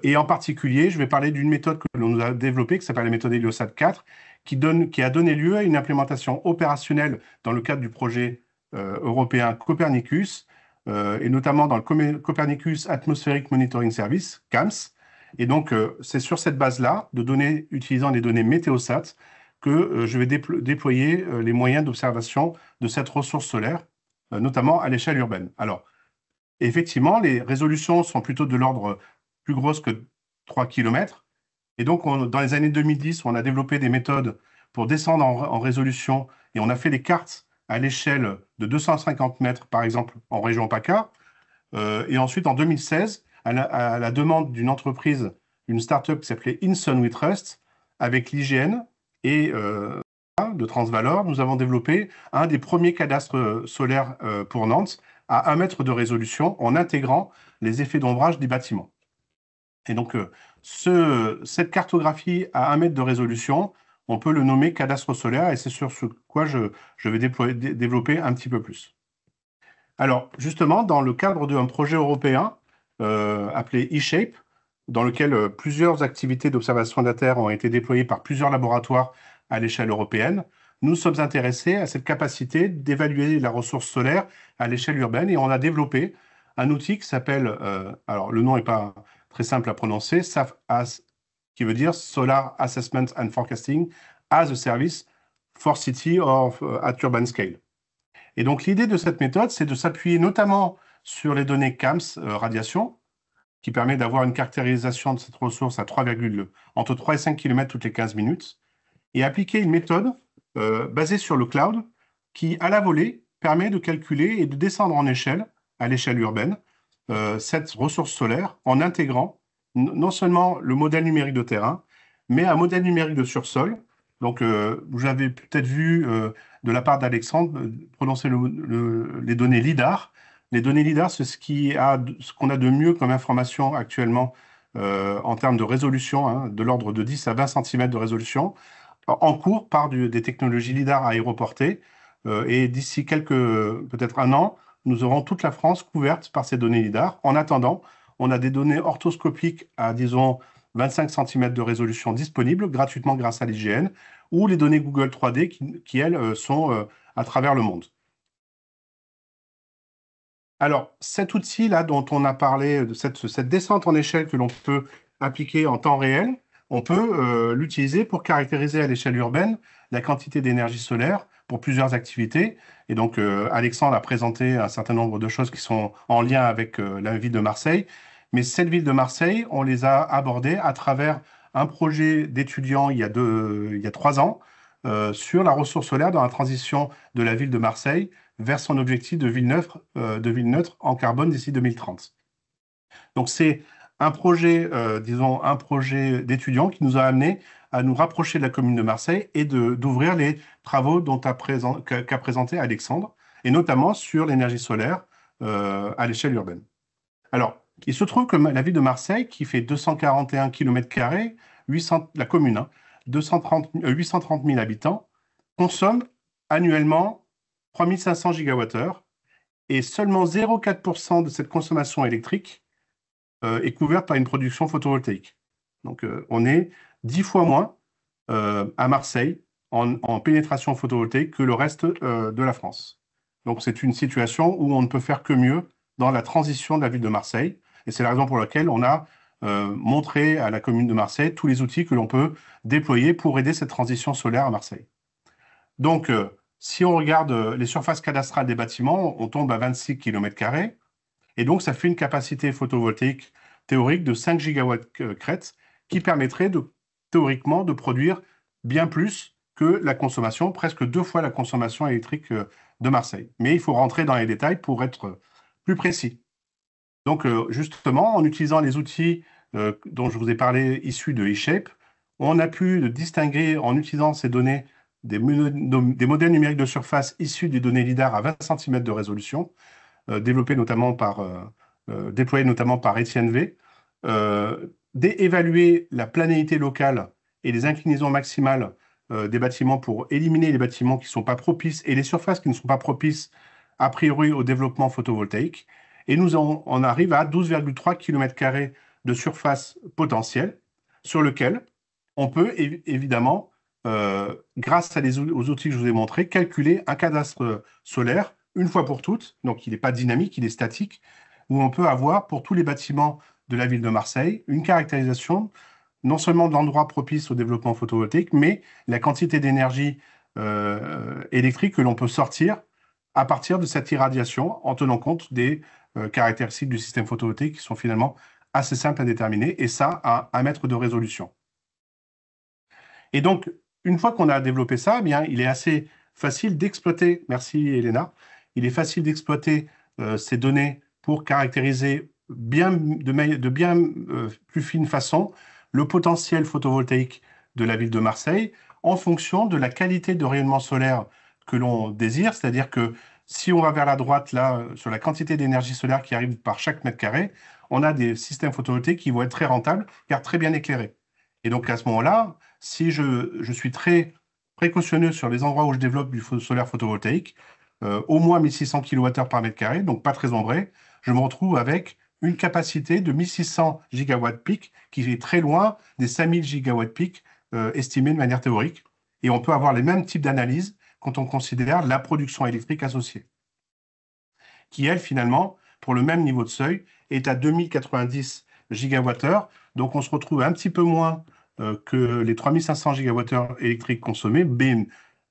Et en particulier, je vais parler d'une méthode que l'on a développée, qui s'appelle la méthode Heliosat 4, qui a donné lieu à une implémentation opérationnelle dans le cadre du projet européen Copernicus, et notamment dans le Copernicus Atmospheric Monitoring Service, CAMS. Et donc, c'est sur cette base-là, de données utilisant les données Météosat, que je vais déployer les moyens d'observation de cette ressource solaire, notamment à l'échelle urbaine. Alors, effectivement, les résolutions sont plutôt de l'ordre plus grosse que 3 km. Et donc, dans les années 2010, on a développé des méthodes pour descendre en résolution et on a fait des cartes à l'échelle de 250 mètres, par exemple, en région PACA. Et ensuite, en 2016, à la demande d'une entreprise, une start-up qui s'appelait Inson We Trust, avec l'IGN et de Transvalor, nous avons développé un des premiers cadastres solaires pour Nantes à 1 mètre de résolution en intégrant les effets d'ombrage des bâtiments. Et donc, cette cartographie à 1 mètre de résolution, on peut le nommer cadastre solaire et c'est sur ce quoi je vais développer un petit peu plus. Alors, justement, dans le cadre d'un projet européen appelé eShape, dans lequel plusieurs activités d'observation de la Terre ont été déployées par plusieurs laboratoires à l'échelle européenne, nous sommes intéressés à cette capacité d'évaluer la ressource solaire à l'échelle urbaine et on a développé un outil qui s'appelle, alors le nom n'est pas très simple à prononcer, SAF-AS, qui veut dire Solar Assessment and Forecasting as a Service for City at Urban Scale. Et donc l'idée de cette méthode, c'est de s'appuyer notamment sur les données CAMS radiation, qui permet d'avoir une caractérisation de cette ressource à entre 3 et 5 km toutes les 15 minutes, et appliquer une méthode basée sur le cloud qui, à la volée, permet de calculer et de descendre en échelle, à l'échelle urbaine, cette ressource solaire en intégrant non seulement le modèle numérique de terrain, mais un modèle numérique de sursol. Donc, vous avez peut-être vu de la part d'Alexandre prononcer les données LIDAR. Les données LIDAR, c'est ce qu'on a de mieux comme information actuellement en termes de résolution, hein, de l'ordre de 10 à 20 cm de résolution, en cours par des technologies LIDAR aéroportées. Et d'ici peut-être un an, nous aurons toute la France couverte par ces données LIDAR. En attendant, on a des données orthoscopiques à, disons, 25 cm de résolution disponibles gratuitement grâce à l'IGN, ou les données Google 3D qui elles, sont à travers le monde. Alors, cet outil-là dont on a parlé, de cette descente en échelle que l'on peut appliquer en temps réel, on peut l'utiliser pour caractériser à l'échelle urbaine la quantité d'énergie solaire pour plusieurs activités. Et donc, Alexandre a présenté un certain nombre de choses qui sont en lien avec la ville de Marseille. Mais cette ville de Marseille, on les a abordées à travers un projet d'étudiants il y a 3 ans sur la ressource solaire dans la transition de la ville de Marseille vers son objectif de ville neutre en carbone d'ici 2030. Donc, c'est un projet, un projet d'étudiants qui nous a amené à nous rapprocher de la commune de Marseille et d'ouvrir les travaux qu'a présenté Alexandre, et notamment sur l'énergie solaire à l'échelle urbaine. Alors, il se trouve que la ville de Marseille, qui fait 241 km², la commune, hein, 830 000 habitants, consomme annuellement 3500 gigawattheures et seulement 0,4% de cette consommation électrique est couverte par une production photovoltaïque. Donc, on est 10 fois moins à Marseille en pénétration photovoltaïque que le reste de la France. Donc, c'est une situation où on ne peut faire que mieux dans la transition de la ville de Marseille. Et c'est la raison pour laquelle on a montré à la commune de Marseille tous les outils que l'on peut déployer pour aider cette transition solaire à Marseille. Donc, si on regarde les surfaces cadastrales des bâtiments, on tombe à 26 km². Et donc, ça fait une capacité photovoltaïque théorique de 5 gigawatts crête qui permettrait théoriquement de produire bien plus que la consommation, presque 2 fois la consommation électrique de Marseille. Mais il faut rentrer dans les détails pour être plus précis. Donc, justement, en utilisant les outils dont je vous ai parlé issus de eShape, on a pu distinguer, en utilisant ces données des modèles numériques de surface issus des données LIDAR à 20 cm de résolution, déployés notamment par Etienne V, d'évaluer la planéité locale et les inclinaisons maximales des bâtiments pour éliminer les bâtiments qui ne sont pas propices et les surfaces qui ne sont pas propices a priori au développement photovoltaïque. Et on arrive à 12,3 km² de surface potentielle sur lequel on peut évidemment, grâce aux outils que je vous ai montrés, calculer un cadastre solaire une fois pour toutes. Donc, il n'est pas dynamique, il est statique, où on peut avoir pour tous les bâtiments de la ville de Marseille une caractérisation non seulement de l'endroit propice au développement photovoltaïque, mais la quantité d'énergie électrique que l'on peut sortir à partir de cette irradiation en tenant compte des caractéristiques du système photovoltaïque qui sont finalement assez simples à déterminer, et ça à 1 mètre de résolution. Et donc, une fois qu'on a développé ça, eh bien, il est assez facile d'exploiter, merci Elena, il est facile d'exploiter ces données pour caractériser de bien plus fine façon le potentiel photovoltaïque de la ville de Marseille en fonction de la qualité de rayonnement solaire que l'on désire, c'est-à-dire que si on va vers la droite, là, sur la quantité d'énergie solaire qui arrive par chaque mètre carré, on a des systèmes photovoltaïques qui vont être très rentables, car très bien éclairés. Et donc, à ce moment-là, si je suis très précautionneux sur les endroits où je développe du solaire photovoltaïque, au moins 1600 kWh par mètre carré, donc pas très ombré, je me retrouve avec une capacité de 1600 gigawatts pic, qui est très loin des 5000 gigawatts pic estimés de manière théorique. Et on peut avoir les mêmes types d'analyses quand on considère la production électrique associée, qui, elle, finalement, pour le même niveau de seuil, est à 2090 gigawattheures. Donc, on se retrouve un petit peu moins que les 3500 gigawattheures électriques consommés,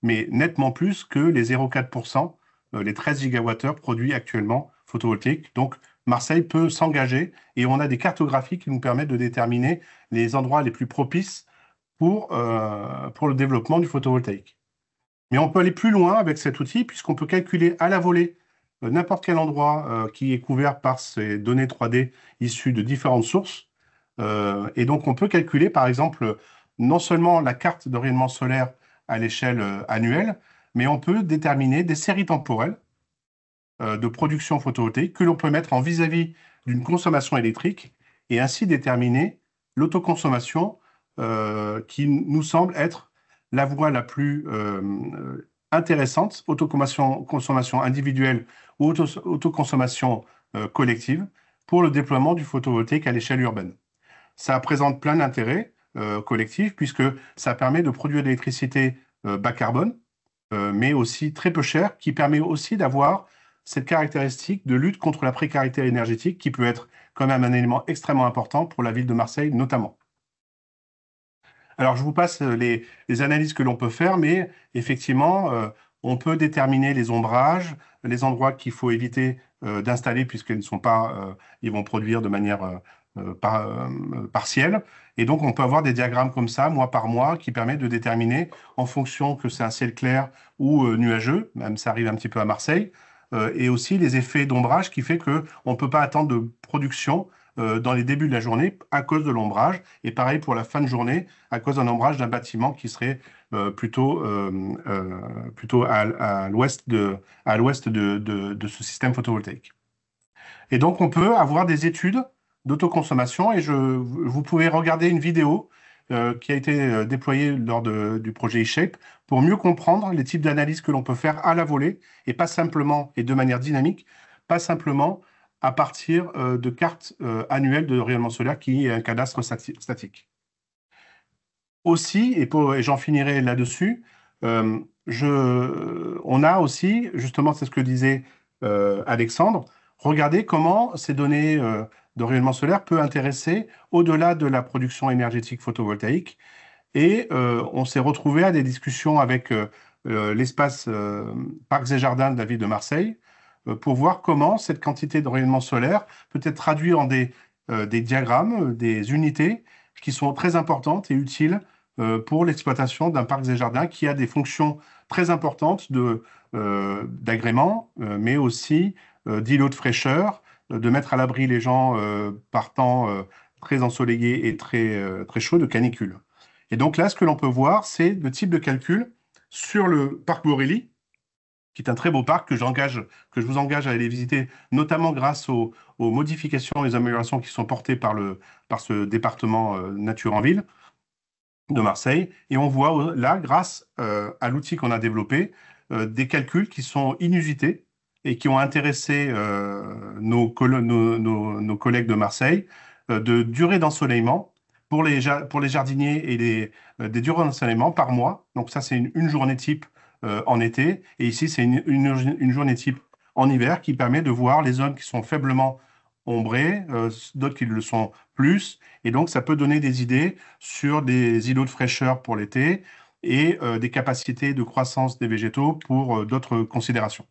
mais nettement plus que les 0,4%, les 13 gigawattheures produits actuellement photovoltaïques. Donc, Marseille peut s'engager et on a des cartographies qui nous permettent de déterminer les endroits les plus propices pour le développement du photovoltaïque. Mais on peut aller plus loin avec cet outil puisqu'on peut calculer à la volée n'importe quel endroit qui est couvert par ces données 3D issues de différentes sources. Et donc, on peut calculer, par exemple, non seulement la carte de rayonnement solaire à l'échelle annuelle, mais on peut déterminer des séries temporelles de production photovoltaïque que l'on peut mettre en vis-à-vis d'une consommation électrique et ainsi déterminer l'autoconsommation qui nous semble être la voie la plus intéressante, consommation individuelle ou autoconsommation collective pour le déploiement du photovoltaïque à l'échelle urbaine. Ça présente plein d'intérêts collectifs puisque ça permet de produire de l'électricité bas carbone, mais aussi très peu chère, qui permet aussi d'avoir cette caractéristique de lutte contre la précarité énergétique qui peut être quand même un élément extrêmement important pour la ville de Marseille notamment. Alors, je vous passe les analyses que l'on peut faire, mais effectivement, on peut déterminer les ombrages, les endroits qu'il faut éviter d'installer puisqu'ils ne sont pas, ils vont produire de manière partielle. Et donc, on peut avoir des diagrammes comme ça, mois par mois, qui permettent de déterminer, en fonction que c'est un ciel clair ou nuageux, même ça arrive un petit peu à Marseille, et aussi les effets d'ombrage qui fait qu'on ne peut pas attendre de production dans les débuts de la journée à cause de l'ombrage, et pareil pour la fin de journée à cause d'un ombrage d'un bâtiment qui serait plutôt à l'ouest de ce système photovoltaïque. Et donc on peut avoir des études d'autoconsommation, et vous pouvez regarder une vidéo qui a été déployée lors du projet eShape pour mieux comprendre les types d'analyses que l'on peut faire à la volée, et pas simplement, et de manière dynamique, pas simplement à partir de cartes annuelles de rayonnement solaire qui est un cadastre statique. Aussi, et j'en finirai là-dessus, on a aussi, justement, c'est ce que disait Alexandre, regardez comment ces données de rayonnement solaire peuvent intéresser au-delà de la production énergétique photovoltaïque. Et on s'est retrouvé à des discussions avec l'espace Parcs et Jardins de la ville de Marseille, pour voir comment cette quantité de rayonnement solaire peut être traduite en des diagrammes, des unités qui sont très importantes et utiles pour l'exploitation d'un parc et jardin qui a des fonctions très importantes d'agrément, mais aussi d'îlot de fraîcheur, de mettre à l'abri les gens par temps très ensoleillé et très chaud de canicule. Et donc là, ce que l'on peut voir, c'est le type de calcul sur le parc Borély, qui est un très beau parc que je vous engage à aller visiter, notamment grâce aux modifications et aux améliorations qui sont portées par ce département Nature en Ville de Marseille. Et on voit là, grâce à l'outil qu'on a développé, des calculs qui sont inusités et qui ont intéressé nos collègues de Marseille, de durée d'ensoleillement pour les jardiniers et des durées d'ensoleillement par mois. Donc ça, c'est une journée type en été. Et ici, c'est une journée type en hiver qui permet de voir les zones qui sont faiblement ombrées, d'autres qui le sont plus. Et donc, ça peut donner des idées sur des îlots de fraîcheur pour l'été et des capacités de croissance des végétaux pour d'autres considérations.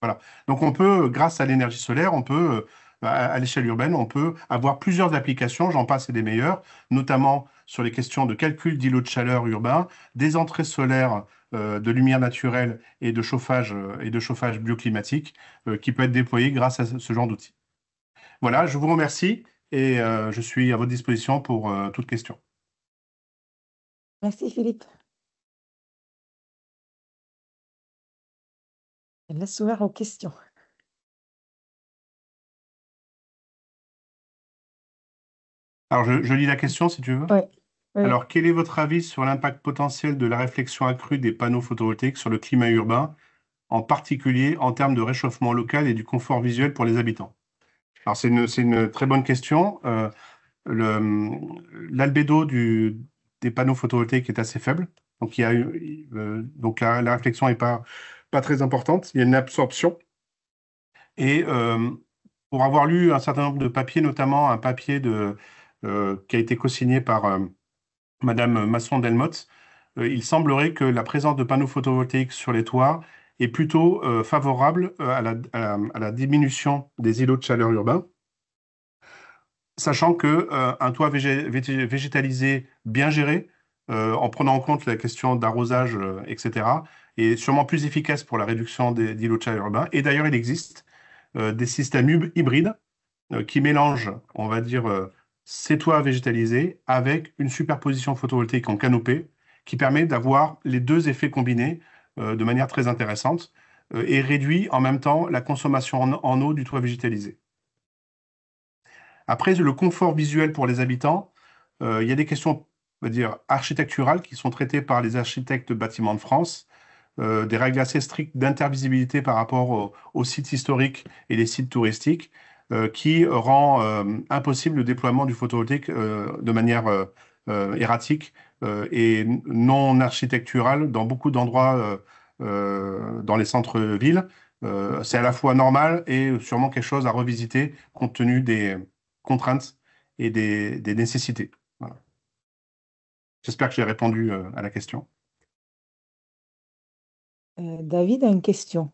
Voilà. Donc, on peut, grâce à l'énergie solaire, on peut, à l'échelle urbaine, on peut avoir plusieurs applications, j'en passe et des meilleures, notamment sur les questions de calcul d'îlots de chaleur urbains, des entrées solaires de lumière naturelle et de chauffage bioclimatique qui peut être déployé grâce à ce genre d'outils. Voilà, je vous remercie et je suis à votre disposition pour toute question. Merci Philippe. Je laisse ouvert aux questions. Alors, je lis la question si tu veux. Oui. Oui. Alors, quel est votre avis sur l'impact potentiel de la réflexion accrue des panneaux photovoltaïques sur le climat urbain, en particulier en termes de réchauffement local et du confort visuel pour les habitants? Alors, c'est une très bonne question. L'albédo des panneaux photovoltaïques est assez faible. Donc, donc la réflexion n'est pas très importante. Il y a une absorption. Et pour avoir lu un certain nombre de papiers, notamment un papier qui a été co-signé par Madame Masson-Delmotte, il semblerait que la présence de panneaux photovoltaïques sur les toits est plutôt favorable à la diminution des îlots de chaleur urbains, sachant qu'un toit végétalisé bien géré, en prenant en compte la question d'arrosage, etc., est sûrement plus efficace pour la réduction d'îlots de chaleur urbains. Et d'ailleurs, il existe des systèmes hybrides qui mélangent, on va dire, ces toits végétalisés avec une superposition photovoltaïque en canopée qui permet d'avoir les deux effets combinés de manière très intéressante et réduit en même temps la consommation en eau du toit végétalisé. Après, le confort visuel pour les habitants, il y a des questions, on va dire, architecturales qui sont traitées par les architectes de bâtiments de France, des règles assez strictes d'intervisibilité par rapport aux sites historiques et les sites touristiques, qui rend impossible le déploiement du photovoltaïque de manière erratique et non architecturale dans beaucoup d'endroits dans les centres-villes. C'est à la fois normal et sûrement quelque chose à revisiter compte tenu des contraintes et des nécessités. Voilà. J'espère que j'ai répondu à la question. David a une question.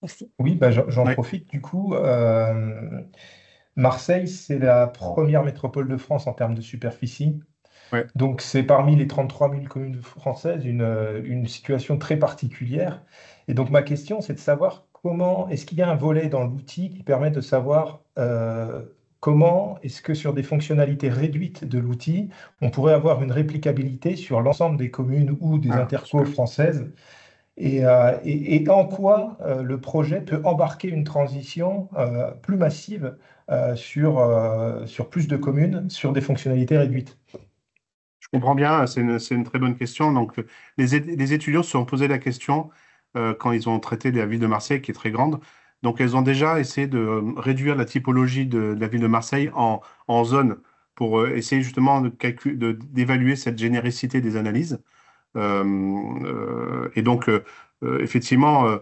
Merci. Oui, bah, j'en Ouais. profite du coup. Marseille, c'est la première métropole de France en termes de superficie. Ouais. Donc, c'est parmi les 33 000 communes françaises une situation très particulière. Et donc, ma question, c'est de savoir est-ce qu'il y a un volet dans l'outil qui permet de savoir comment est-ce que sur des fonctionnalités réduites de l'outil, on pourrait avoir une réplicabilité sur l'ensemble des communes ou des intercos françaises et en quoi le projet peut embarquer une transition plus massive sur plus de communes, sur des fonctionnalités réduites. Je comprends bien, c'est une très bonne question. Donc, les étudiants se sont posé la question quand ils ont traité la ville de Marseille, qui est très grande. Donc, elles ont déjà essayé de réduire la typologie de la ville de Marseille en zones pour essayer justement d'évaluer cette généricité des analyses. Et donc, effectivement,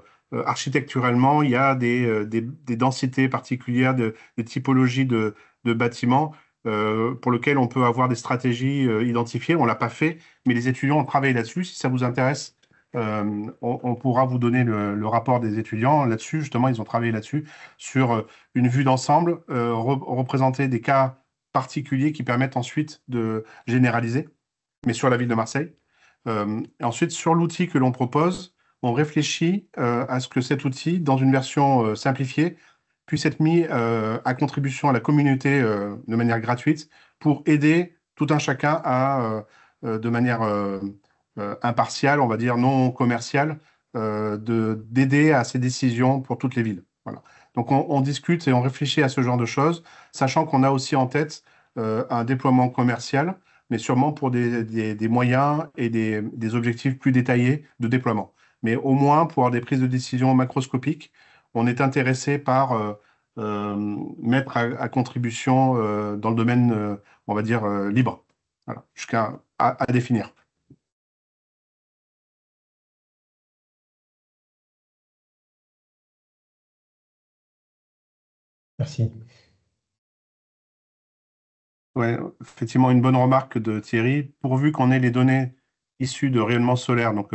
architecturalement, il y a des densités particulières de typologie de bâtiments pour lesquels on peut avoir des stratégies identifiées. On ne l'a pas fait, mais les étudiants ont travaillé là-dessus. Si ça vous intéresse, on pourra vous donner le rapport des étudiants là-dessus. Justement, ils ont travaillé là-dessus, sur une vue d'ensemble, représenter des cas particuliers qui permettent ensuite de généraliser, mais sur la ville de Marseille. Ensuite, sur l'outil que l'on propose, on réfléchit à ce que cet outil, dans une version simplifiée, puisse être mis à contribution à la communauté de manière gratuite pour aider tout un chacun à, de manière impartial, on va dire non commercial, d'aider à ces décisions pour toutes les villes. Voilà. Donc on discute et on réfléchit à ce genre de choses, sachant qu'on a aussi en tête un déploiement commercial, mais sûrement pour des moyens et des objectifs plus détaillés de déploiement. Mais au moins, pour avoir des prises de décision macroscopiques, on est intéressé par mettre à contribution dans le domaine, on va dire, libre. Voilà, jusqu'à à définir. Merci. Ouais, effectivement, une bonne remarque de Thierry. Pourvu qu'on ait les données issues de rayonnement solaire, donc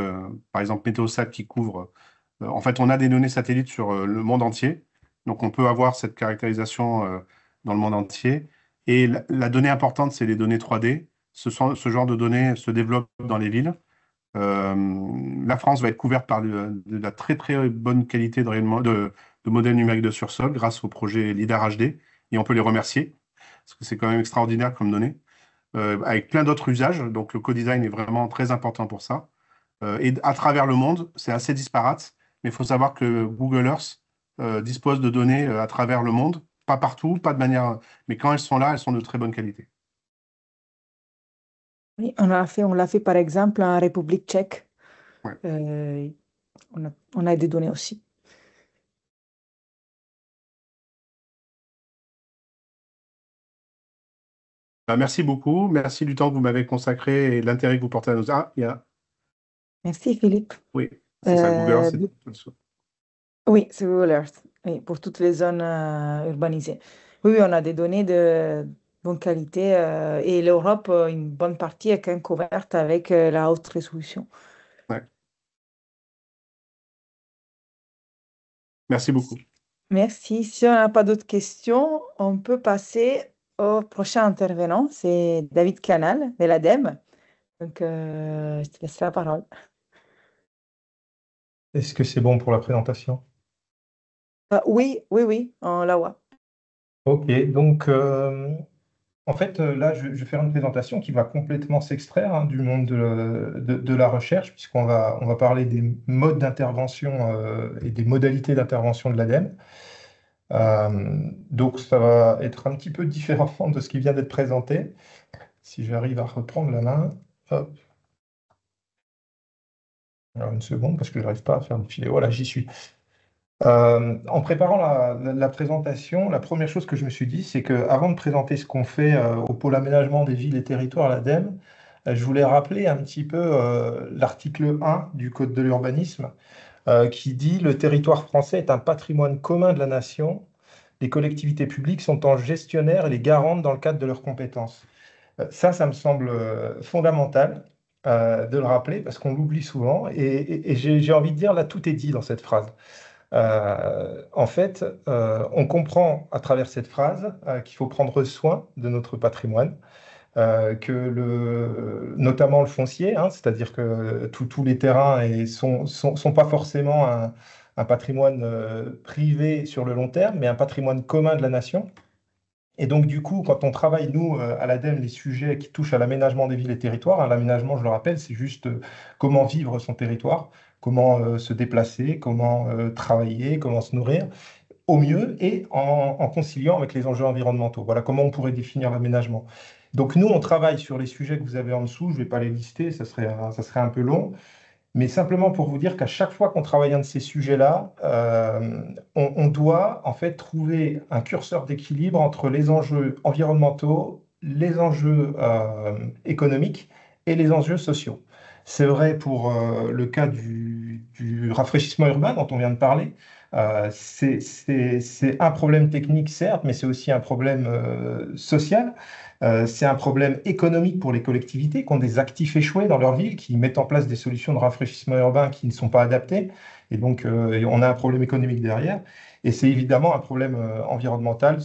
par exemple Météosat qui couvre, en fait, on a des données satellites sur le monde entier, donc on peut avoir cette caractérisation dans le monde entier. Et la donnée importante, c'est les données 3D. Ce genre de données se développe dans les villes. La France va être couverte par de la très très bonne qualité de rayonnement, de modèles numériques de sursol grâce au projet LIDAR HD, et on peut les remercier parce que c'est quand même extraordinaire comme données, avec plein d'autres usages. Donc le co-design est vraiment très important pour ça. Et à travers le monde, c'est assez disparate, mais il faut savoir que Google Earth dispose de données à travers le monde, pas partout, pas de manière, mais quand elles sont là, elles sont de très bonne qualité. Oui, on l'a fait par exemple en République tchèque. Ouais. On a des données aussi. Bah, merci beaucoup, merci du temps que vous m'avez consacré et de l'intérêt que vous portez à nos... Ah, il y a... Merci Philippe. Oui, c'est ça, Google Earth. Euh, oui, c'est Google Earth, oui, pour toutes les zones urbanisées. Oui, oui, on a des données de bonne qualité et l'Europe, une bonne partie est quand même couverte avec la haute résolution. Ouais. Merci beaucoup. Merci. Si on n'a pas d'autres questions, on peut passer au prochain intervenant. C'est David Canal de l'ADEME. Donc, je te laisse la parole. Est-ce que c'est bon pour la présentation? Oui, oui, oui, on la voit. Ok, donc en fait, là, je vais faire une présentation qui va complètement s'extraire du monde de la recherche, on va parler des modes d'intervention et des modalités d'intervention de l'ADEME. Donc, ça va être un petit peu différent de ce qui vient d'être présenté. Si j'arrive à reprendre la main. Hop. Alors, une seconde, parce que je n'arrive pas à faire défiler. Voilà, j'y suis. En préparant la présentation, la première chose que je me suis dit, c'est qu'avant de présenter ce qu'on fait au pôle aménagement des villes et territoires, à l'ADEME, je voulais rappeler un petit peu l'article 1 du Code de l'urbanisme qui dit: le territoire français est un patrimoine commun de la nation. Les collectivités publiques sont en gestionnaires et les garantes dans le cadre de leurs compétences. Ça me semble fondamental de le rappeler parce qu'on l'oublie souvent. Et j'ai envie de dire, là, tout est dit dans cette phrase. En fait, on comprend à travers cette phrase qu'il faut prendre soin de notre patrimoine, notamment le foncier, hein, c'est-à-dire que tous les terrains sont pas forcément un patrimoine privé sur le long terme, mais un patrimoine commun de la nation. Et donc, du coup, quand on travaille, nous, à l'ADEME, les sujets qui touchent à l'aménagement des villes et territoires, hein, l'aménagement, je le rappelle, c'est juste comment vivre son territoire, comment se déplacer, comment travailler, comment se nourrir au mieux et en conciliant avec les enjeux environnementaux. Voilà comment on pourrait définir l'aménagement. Donc, nous, on travaille sur les sujets que vous avez en dessous. Je ne vais pas les lister, ça serait un peu long. Mais simplement pour vous dire qu'à chaque fois qu'on travaille un de ces sujets-là, on doit en fait trouver un curseur d'équilibre entre les enjeux environnementaux, les enjeux économiques et les enjeux sociaux. C'est vrai pour le cas du rafraîchissement urbain dont on vient de parler. C'est un problème technique, certes, mais c'est aussi un problème social. C'est un problème économique pour les collectivités qui ont des actifs échoués dans leur ville, qui mettent en place des solutions de rafraîchissement urbain qui ne sont pas adaptées. Et donc, on a un problème économique derrière. Et c'est évidemment un problème environnemental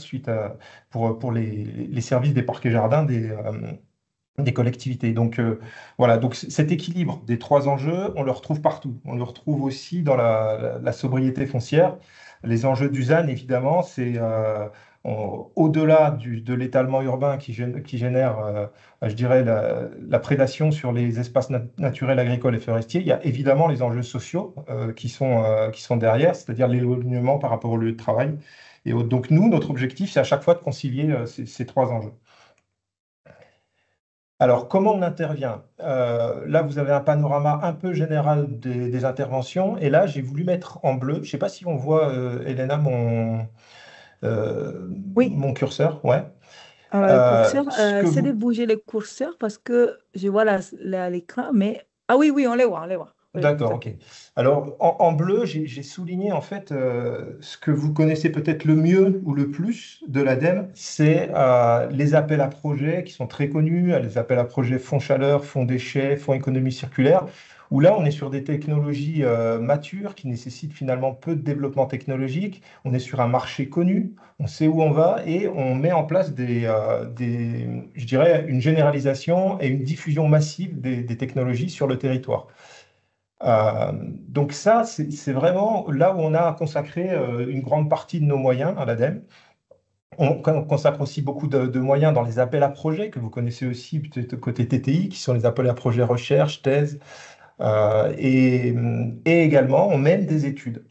pour les services des parcs et jardins des collectivités. Donc, voilà, donc cet équilibre des trois enjeux, on le retrouve partout. On le retrouve aussi dans la sobriété foncière. Les enjeux du ZAN, évidemment, c'est au-delà de l'étalement urbain qui génère, je dirais, la prédation sur les espaces naturels, agricoles et forestiers, il y a évidemment les enjeux sociaux qui sont derrière, c'est-à-dire l'éloignement par rapport au lieu de travail. Et donc nous, notre objectif, c'est à chaque fois de concilier ces trois enjeux. Alors, comment on intervient? Là, vous avez un panorama un peu général des interventions. Et là, j'ai voulu mettre en bleu. Je ne sais pas si on voit, Elena, Oui, mon curseur. Ouais. alors le curseur, Ce que c'est de vous... bouger le curseur parce que je vois l'écran, mais... Ah oui, oui, on les voit, on les voit. Oui, tout D'accord, à ok. fait. Alors, en bleu, j'ai souligné en fait ce que vous connaissez peut-être le mieux ou le plus de l'ADEME, c'est les appels à projets qui sont très connus, les appels à projets fonds chaleur, fonds déchets, fonds économie circulaire, où là, on est sur des technologies matures qui nécessitent finalement peu de développement technologique. On est sur un marché connu, on sait où on va et on met en place je dirais, une généralisation et une diffusion massive des technologies sur le territoire. Donc ça, c'est vraiment là où on a consacré une grande partie de nos moyens à l'ADEME. On consacre aussi beaucoup de moyens dans les appels à projets, que vous connaissez aussi peut-être côté TTI, qui sont les appels à projets recherche, thèse, et également on mène des études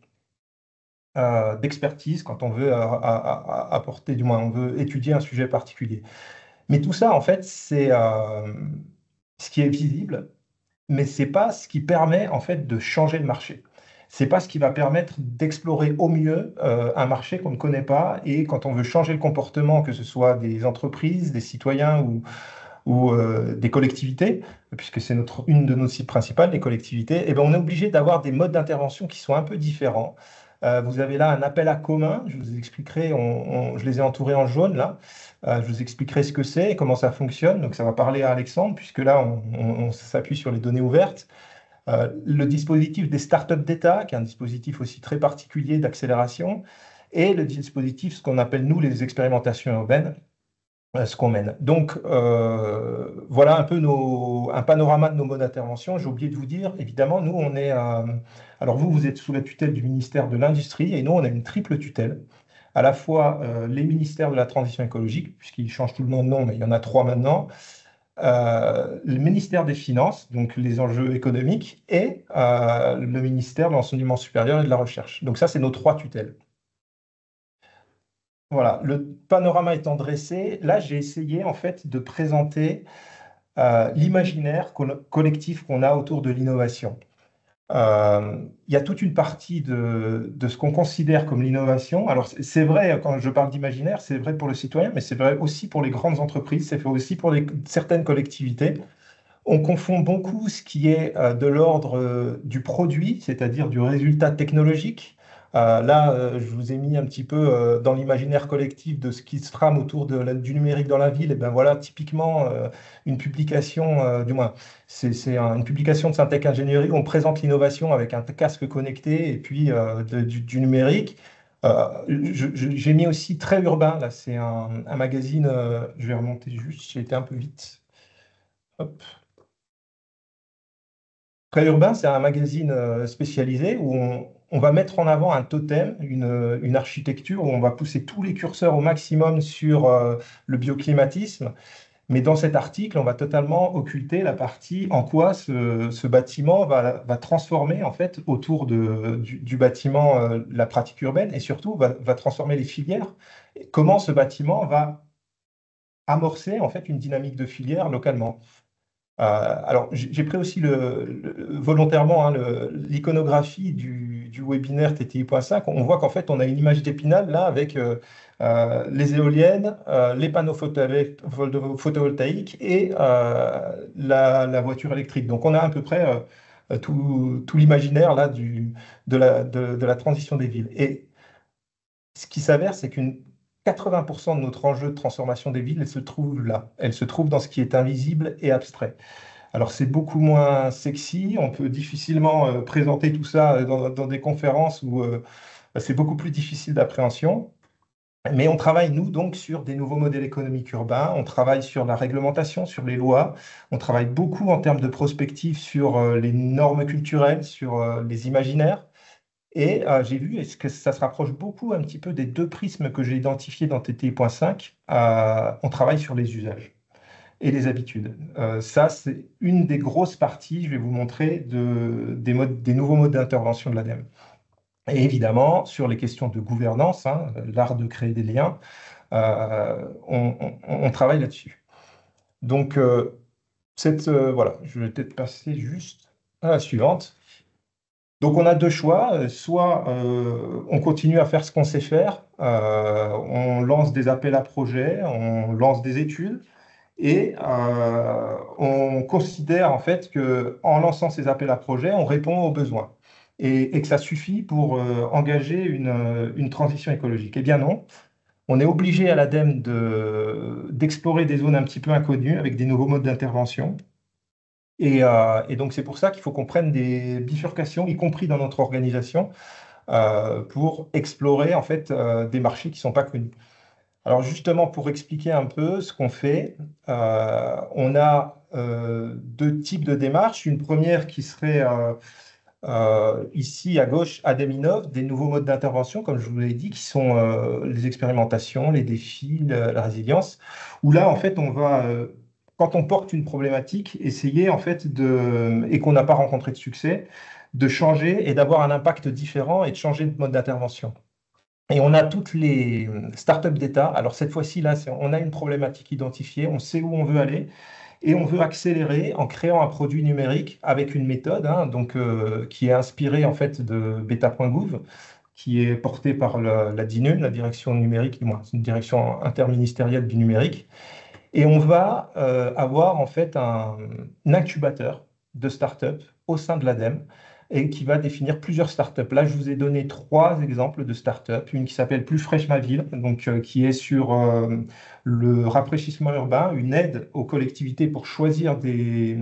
d'expertise quand on veut apporter, du moins on veut étudier un sujet particulier. Mais tout ça, en fait, c'est ce qui est visible, mais c'est pas ce qui permet en fait de changer le marché. C'est pas ce qui va permettre d'explorer au mieux un marché qu'on ne connaît pas. Et quand on veut changer le comportement, que ce soit des entreprises, des citoyens ou des collectivités, puisque c'est une de nos cibles principales, les collectivités, eh ben, on est obligé d'avoir des modes d'intervention qui sont un peu différents. Vous avez là un appel à commun, je vous expliquerai, je les ai entourés en jaune là. Je vous expliquerai ce que c'est et comment ça fonctionne. Donc ça va parler à Alexandre, puisque là on s'appuie sur les données ouvertes. Le dispositif des startups d'État, qui est un dispositif aussi très particulier d'accélération, et le dispositif, ce qu'on appelle nous les expérimentations urbaines, ce qu'on mène. Donc, voilà un peu un panorama de nos modes d'intervention. J'ai oublié de vous dire, évidemment, nous, on est... alors, vous êtes sous la tutelle du ministère de l'Industrie, et nous, on a une triple tutelle. À la fois les ministères de la transition écologique, puisqu'ils changent tout le nom de nom, mais il y en a trois maintenant, le ministère des Finances, donc les enjeux économiques, et le ministère de l'Enseignement supérieur et de la Recherche. Donc ça, c'est nos trois tutelles. Voilà, le panorama étant dressé, là j'ai essayé en fait de présenter l'imaginaire collectif qu'on a autour de l'innovation. Il y a toute une partie de ce qu'on considère comme l'innovation. Alors c'est vrai, quand je parle d'imaginaire, c'est vrai pour le citoyen, mais c'est vrai aussi pour les grandes entreprises, c'est vrai aussi pour certaines collectivités. On confond beaucoup ce qui est de l'ordre du produit, c'est-à-dire du résultat technologique. Là, je vous ai mis un petit peu dans l'imaginaire collectif de ce qui se trame autour du numérique dans la ville. Et ben voilà, typiquement, une publication, du moins, c'est une publication de Syntec Ingénierie où on présente l'innovation avec un casque connecté et puis du numérique. J'ai mis aussi Très Urbain, là, c'est un magazine, je vais remonter juste, j'ai été un peu vite. Hop. Très Urbain, c'est un magazine spécialisé où on va mettre en avant un totem, une architecture, où on va pousser tous les curseurs au maximum sur le bioclimatisme. Mais dans cet article, on va totalement occulter la partie en quoi ce bâtiment va transformer en fait autour du bâtiment la pratique urbaine et surtout va transformer les filières. Et comment ce bâtiment va amorcer en fait une dynamique de filière localement. Alors, j'ai pris aussi volontairement hein, l'iconographie du webinaire TTI.5. On voit qu'en fait, on a une image d'Épinal là avec les éoliennes, les panneaux photovoltaïques et la voiture électrique. Donc, on a à peu près tout l'imaginaire là de la transition des villes. Et ce qui s'avère, c'est qu'une 80% de notre enjeu de transformation des villes, elle se trouve là. Elle se trouve dans ce qui est invisible et abstrait. Alors, c'est beaucoup moins sexy. On peut difficilement présenter tout ça dans des conférences où c'est beaucoup plus difficile d'appréhension. Mais on travaille, nous, donc, sur des nouveaux modèles économiques urbains. On travaille sur la réglementation, sur les lois. On travaille beaucoup en termes de prospective sur les normes culturelles, sur les imaginaires. Et j'ai vu est-ce que ça se rapproche beaucoup un petit peu des deux prismes que j'ai identifiés dans TTI.5. On travaille sur les usages et les habitudes. Ça, c'est une des grosses parties, je vais vous montrer, des nouveaux modes d'intervention de l'ADEME. Et évidemment, sur les questions de gouvernance, hein, l'art de créer des liens, on travaille là-dessus. Donc, voilà, je vais peut-être passer juste à la suivante. Donc, on a deux choix. Soit on continue à faire ce qu'on sait faire, on lance des appels à projets, on lance des études, et on considère en fait qu'en lançant ces appels à projets, on répond aux besoins et que ça suffit pour engager une transition écologique. Eh bien non, on est obligé à l'ADEME d'explorer des zones un petit peu inconnues avec des nouveaux modes d'intervention. Et donc c'est pour ça qu'il faut qu'on prenne des bifurcations, y compris dans notre organisation, pour explorer en fait des marchés qui ne sont pas connus. Alors justement, pour expliquer un peu ce qu'on fait, on a deux types de démarches. Une première qui serait ici à gauche, ADEME des nouveaux modes d'intervention, comme je vous l'ai dit, qui sont les expérimentations, les défis, la résilience, où là, en fait, on va, quand on porte une problématique, essayer, en fait, et qu'on n'a pas rencontré de succès, de changer et d'avoir un impact différent et de changer de mode d'intervention. Et on a toutes les startups d'État. Alors cette fois-ci, là, on a une problématique identifiée, on sait où on veut aller et on veut accélérer en créant un produit numérique avec une méthode, hein, donc, qui est inspirée en fait de beta.gouv, qui est portée par la DINUM, la direction numérique, c'est une direction interministérielle du numérique. Et on va avoir en fait un incubateur de startups au sein de l'ADEME et qui va définir plusieurs startups. Là, je vous ai donné 3 exemples de startups. Une qui s'appelle Plus fraîche ma ville, donc qui est sur le rafraîchissement urbain, une aide aux collectivités pour choisir des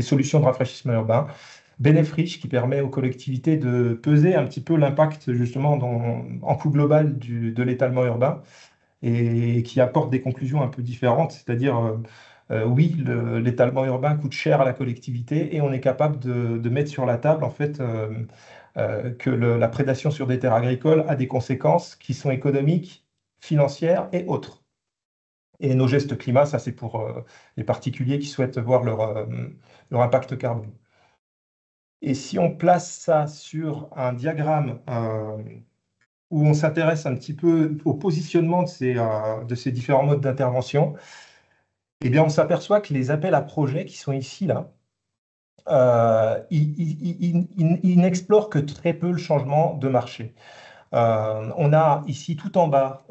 solutions de rafraîchissement urbain. Benefriche, qui permet aux collectivités de peser un petit peu l'impact justement en coût global de l'étalement urbain et qui apporte des conclusions un peu différentes, c'est-à-dire oui, l'étalement urbain coûte cher à la collectivité et on est capable de mettre sur la table en fait que la prédation sur des terres agricoles a des conséquences qui sont économiques, financières et autres. Et nos gestes climat, ça c'est pour les particuliers qui souhaitent voir leur impact carbone. Et si on place ça sur un diagramme où on s'intéresse un petit peu au positionnement de ces différents modes d'intervention, eh bien, on s'aperçoit que les appels à projets qui sont ici, là, ils n'explorent que très peu le changement de marché. On a ici tout en bas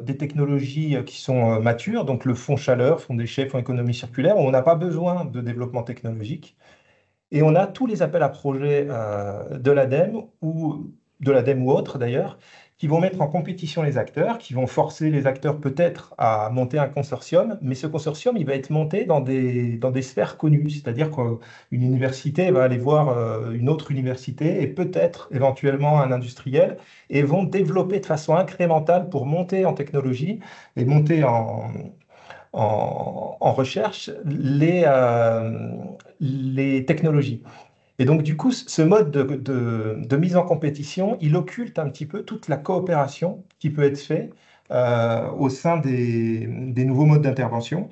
des technologies qui sont matures, donc le fonds chaleur, fonds déchets, fonds économie circulaire, où on n'a pas besoin de développement technologique. Et on a tous les appels à projets de l'ADEME ou autres d'ailleurs, qui vont mettre en compétition les acteurs, qui vont forcer les acteurs peut-être à monter un consortium, mais ce consortium, il va être monté dans des sphères connues, c'est-à-dire qu'une université va aller voir une autre université et peut-être éventuellement un industriel, et vont développer de façon incrémentale pour monter en technologie et monter en recherche les technologies. Et donc, du coup, ce mode de mise en compétition, il occulte un petit peu toute la coopération qui peut être faite au sein des nouveaux modes d'intervention.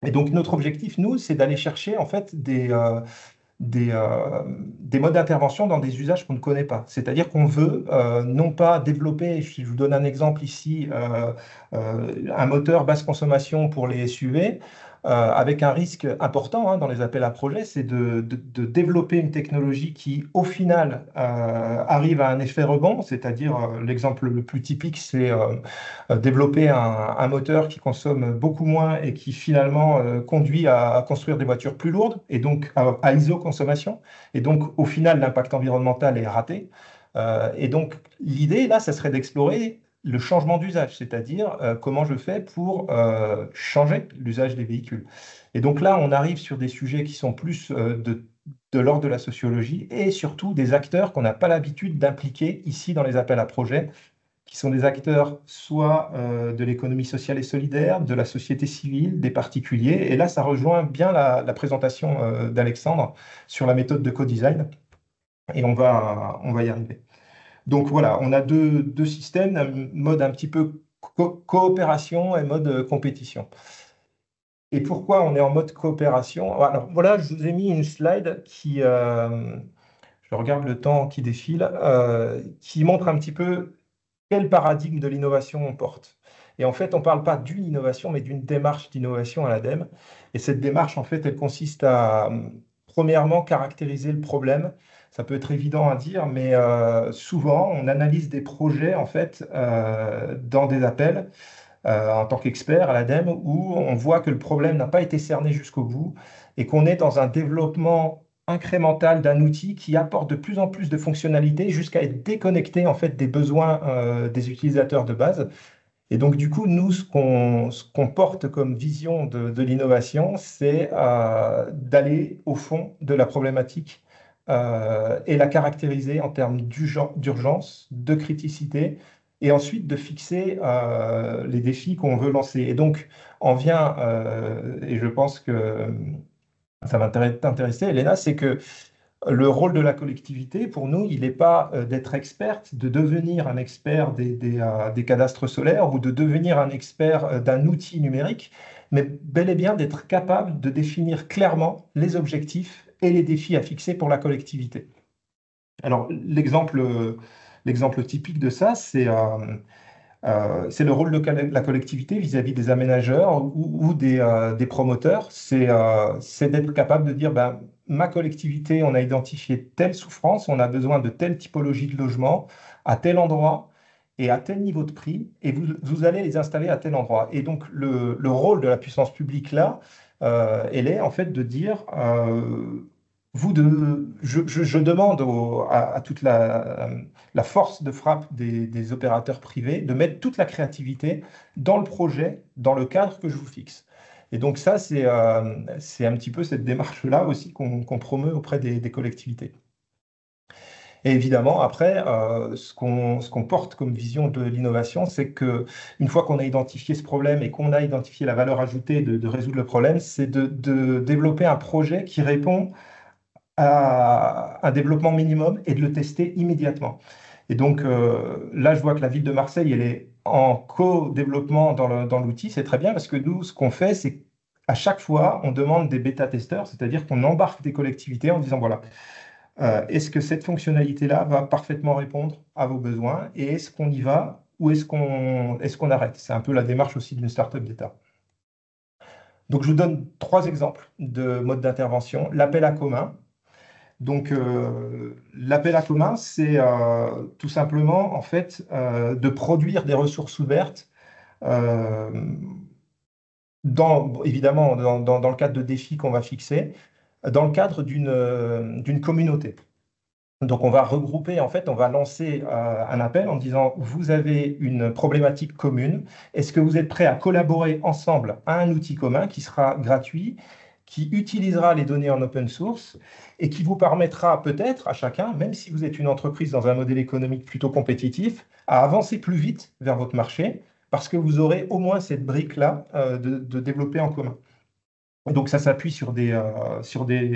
Et donc, notre objectif, nous, c'est d'aller chercher en fait des modes d'intervention dans des usages qu'on ne connaît pas. C'est-à-dire qu'on veut non pas développer, je vous donne un exemple ici, un moteur basse consommation pour les SUV, avec un risque important hein, dans les appels à projets, c'est de développer une technologie qui, au final, arrive à un effet rebond, c'est-à-dire l'exemple le plus typique, c'est développer un moteur qui consomme beaucoup moins et qui finalement conduit à construire des voitures plus lourdes et donc à iso-consommation. Et donc, au final, l'impact environnemental est raté. Et donc, l'idée, là, ça serait d'explorer le changement d'usage, c'est-à-dire comment je fais pour changer l'usage des véhicules. Et donc là, on arrive sur des sujets qui sont plus de l'ordre de la sociologie et surtout des acteurs qu'on n'a pas l'habitude d'impliquer ici dans les appels à projets, qui sont des acteurs soit de l'économie sociale et solidaire, de la société civile, des particuliers. Et là, ça rejoint bien la présentation d'Alexandre sur la méthode de co-design. et on va y arriver. Donc voilà, on a deux systèmes, un mode un petit peu coopération et mode compétition. Et pourquoi on est en mode coopération? Alors voilà, je vous ai mis une slide je regarde le temps qui défile, qui montre un petit peu quel paradigme de l'innovation on porte. Et en fait, on ne parle pas d'une innovation, mais d'une démarche d'innovation à l'ADEME. Et cette démarche, en fait, elle consiste à, premièrement, caractériser le problème. Ça peut être évident à dire, mais souvent, on analyse des projets, en fait, dans des appels, en tant qu'expert à l'ADEME, où on voit que le problème n'a pas été cerné jusqu'au bout et qu'on est dans un développement incrémental d'un outil qui apporte de plus en plus de fonctionnalités jusqu'à être déconnecté en fait des besoins des utilisateurs de base. Et donc du coup, nous, ce qu'on porte comme vision de l'innovation, c'est d'aller au fond de la problématique et la caractériser en termes d'urgence, de criticité, et ensuite de fixer les défis qu'on veut lancer. Et donc, on vient, et je pense que ça va t'intéresser, Elena, c'est que le rôle de la collectivité, pour nous, il n'est pas d'être experte, de devenir un expert des cadastres solaires ou de devenir un expert d'un outil numérique, mais bel et bien d'être capable de définir clairement les objectifs et les défis à fixer pour la collectivité. Alors, l'exemple typique de ça, c'est le rôle de la collectivité vis-à-vis des aménageurs ou des promoteurs. C'est d'être capable de dire, ben, ma collectivité, on a identifié telle souffrance, on a besoin de telle typologie de logement, à tel endroit et à tel niveau de prix, et vous allez les installer à tel endroit. Et donc, le rôle de la puissance publique là, elle est en fait de dire, je demande à toute la force de frappe des opérateurs privés de mettre toute la créativité dans le projet, dans le cadre que je vous fixe. Et donc ça, c'est un petit peu cette démarche-là aussi qu'on promeut auprès des collectivités. Et évidemment, après, ce qu'on porte comme vision de l'innovation, c'est que une fois qu'on a identifié ce problème et qu'on a identifié la valeur ajoutée de résoudre le problème, c'est de développer un projet qui répond à un développement minimum et de le tester immédiatement. Et donc là, je vois que la ville de Marseille, elle est en co-développement dans l'outil. C'est très bien parce que nous, ce qu'on fait, c'est à chaque fois, on demande des bêta-testeurs, c'est-à-dire qu'on embarque des collectivités en disant, voilà, est-ce que cette fonctionnalité-là va parfaitement répondre à vos besoins et est-ce qu'on y va ou est-ce qu'on arrête? C'est un peu la démarche aussi d'une startup d'État. Donc, je vous donne 3 exemples de modes d'intervention. L'appel à commun. Donc, l'appel à commun, c'est tout simplement, en fait, de produire des ressources ouvertes, évidemment, dans le cadre de défis qu'on va fixer, dans le cadre d'une communauté. Donc, on va regrouper, en fait, on va lancer un appel en disant, vous avez une problématique commune, est-ce que vous êtes prêts à collaborer ensemble à un outil commun qui sera gratuit, qui utilisera les données en open source et qui vous permettra peut-être à chacun, même si vous êtes une entreprise dans un modèle économique plutôt compétitif, à avancer plus vite vers votre marché parce que vous aurez au moins cette brique-là de développer en commun. Donc ça s'appuie sur des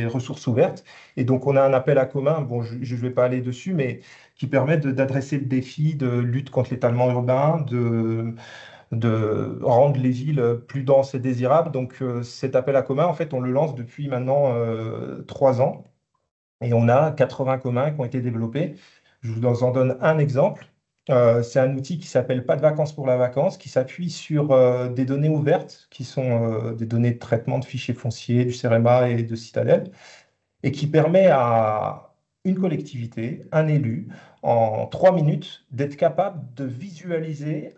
ressources ouvertes. Et donc on a un appel à commun, bon, je ne vais pas aller dessus, mais qui permet d'adresser le défi de lutte contre l'étalement urbain, de rendre les villes plus denses et désirables. Donc cet appel à commun, en fait, on le lance depuis maintenant 3 ans. Et on a 80 communs qui ont été développés. Je vous en donne un exemple. C'est un outil qui s'appelle Pas de vacances pour la vacance, qui s'appuie sur des données ouvertes, qui sont des données de traitement de fichiers fonciers, du CEREMA et de Citadel, et qui permet à une collectivité, un élu, en 3 minutes, d'être capable de visualiser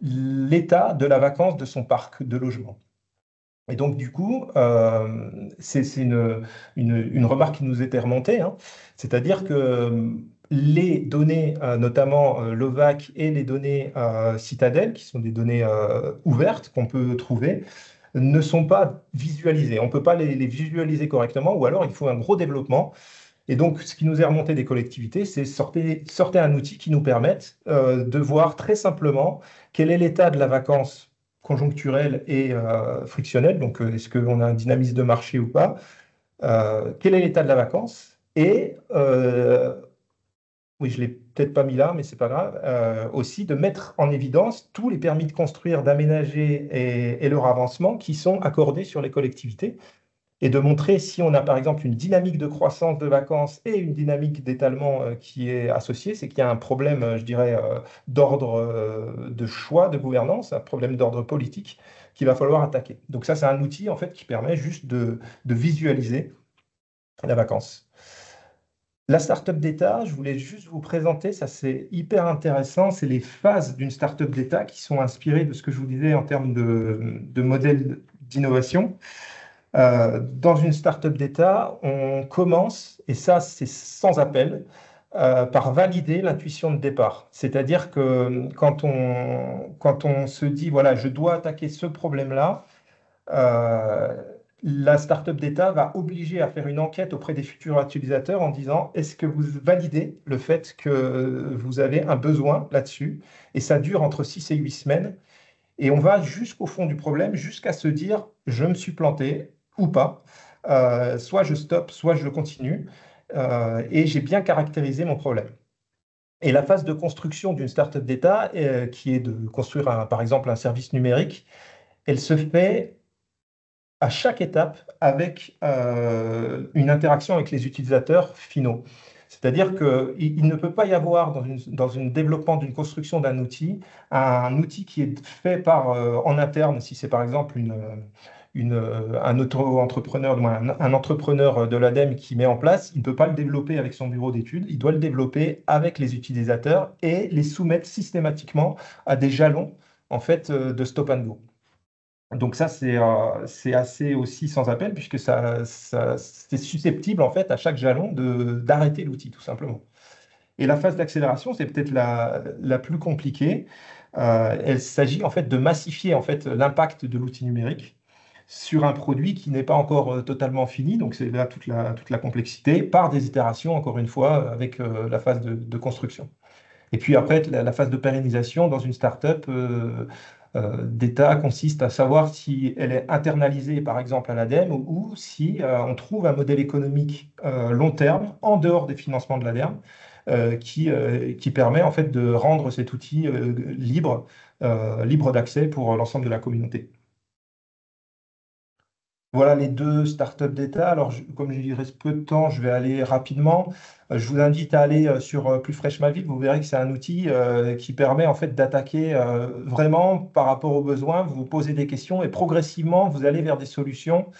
l'état de la vacance de son parc de logement. Et donc, du coup, c'est une remarque qui nous était remontée, hein. C'est-à-dire que les données, notamment l'OVAC et les données Citadel, qui sont des données ouvertes qu'on peut trouver, ne sont pas visualisées. On ne peut pas les visualiser correctement, ou alors il faut un gros développement. Et donc, ce qui nous est remonté des collectivités, c'est sortez un outil qui nous permette de voir très simplement quel est l'état de la vacance conjoncturelle et frictionnelle. Donc, est-ce qu'on a un dynamisme de marché ou pas? Quel est l'état de la vacance? Et oui, je ne l'ai peut-être pas mis là, mais c'est pas grave, aussi de mettre en évidence tous les permis de construire, d'aménager et leur avancement qui sont accordés sur les collectivités et de montrer si on a par exemple une dynamique de croissance de vacances et une dynamique d'étalement qui est associée, c'est qu'il y a un problème, je dirais, d'ordre de choix de gouvernance, un problème d'ordre politique qu'il va falloir attaquer. Donc ça, c'est un outil en fait qui permet juste de visualiser la vacance. La startup d'État, je voulais juste vous présenter, ça c'est hyper intéressant, c'est les phases d'une startup d'État qui sont inspirées de ce que je vous disais en termes de modèles d'innovation. Dans une startup d'État, on commence, et ça c'est sans appel, par valider l'intuition de départ. C'est-à-dire que quand on se dit, voilà, je dois attaquer ce problème-là, la startup d'État va obliger à faire une enquête auprès des futurs utilisateurs en disant, est-ce que vous validez le fait que vous avez un besoin là-dessus? Et ça dure entre 6 et 8 semaines. Et on va jusqu'au fond du problème, jusqu'à se dire, je me suis planté ou pas. Soit je stoppe, soit je continue. Et j'ai bien caractérisé mon problème. Et la phase de construction d'une startup d'État, qui est de construire, par exemple, un service numérique, elle se fait à chaque étape avec une interaction avec les utilisateurs finaux. C'est-à-dire qu'il ne peut pas y avoir dans un développement d'une construction d'un outil, un outil qui est fait en interne, si c'est par exemple un auto-entrepreneur, un entrepreneur de l'ADEME qui met en place, il ne peut pas le développer avec son bureau d'études, il doit le développer avec les utilisateurs et les soumettre systématiquement à des jalons en fait, de stop and go. Donc ça, c'est assez aussi sans appel, puisque c'est susceptible, en fait, à chaque jalon, d'arrêter l'outil, tout simplement. Et la phase d'accélération, c'est peut-être la plus compliquée. Il s'agit, en fait, de massifier, en fait, l'impact de l'outil numérique sur un produit qui n'est pas encore totalement fini. Donc c'est là toute la complexité, par des itérations, encore une fois, avec la phase de construction. Et puis après, la phase de pérennisation dans une startup d'État consiste à savoir si elle est internalisée, par exemple, à l'ADEME ou si on trouve un modèle économique long terme, en dehors des financements de l'ADEME, qui permet en fait de rendre cet outil libre d'accès pour l'ensemble de la communauté. Voilà les deux startups d'État. Alors, comme il reste peu de temps, je vais aller rapidement. Je vous invite à aller sur Plus Fraîche Ma Ville. Vous verrez que c'est un outil qui permet en fait d'attaquer vraiment par rapport aux besoins. Vous vous posez des questions et progressivement, vous allez vers des solutions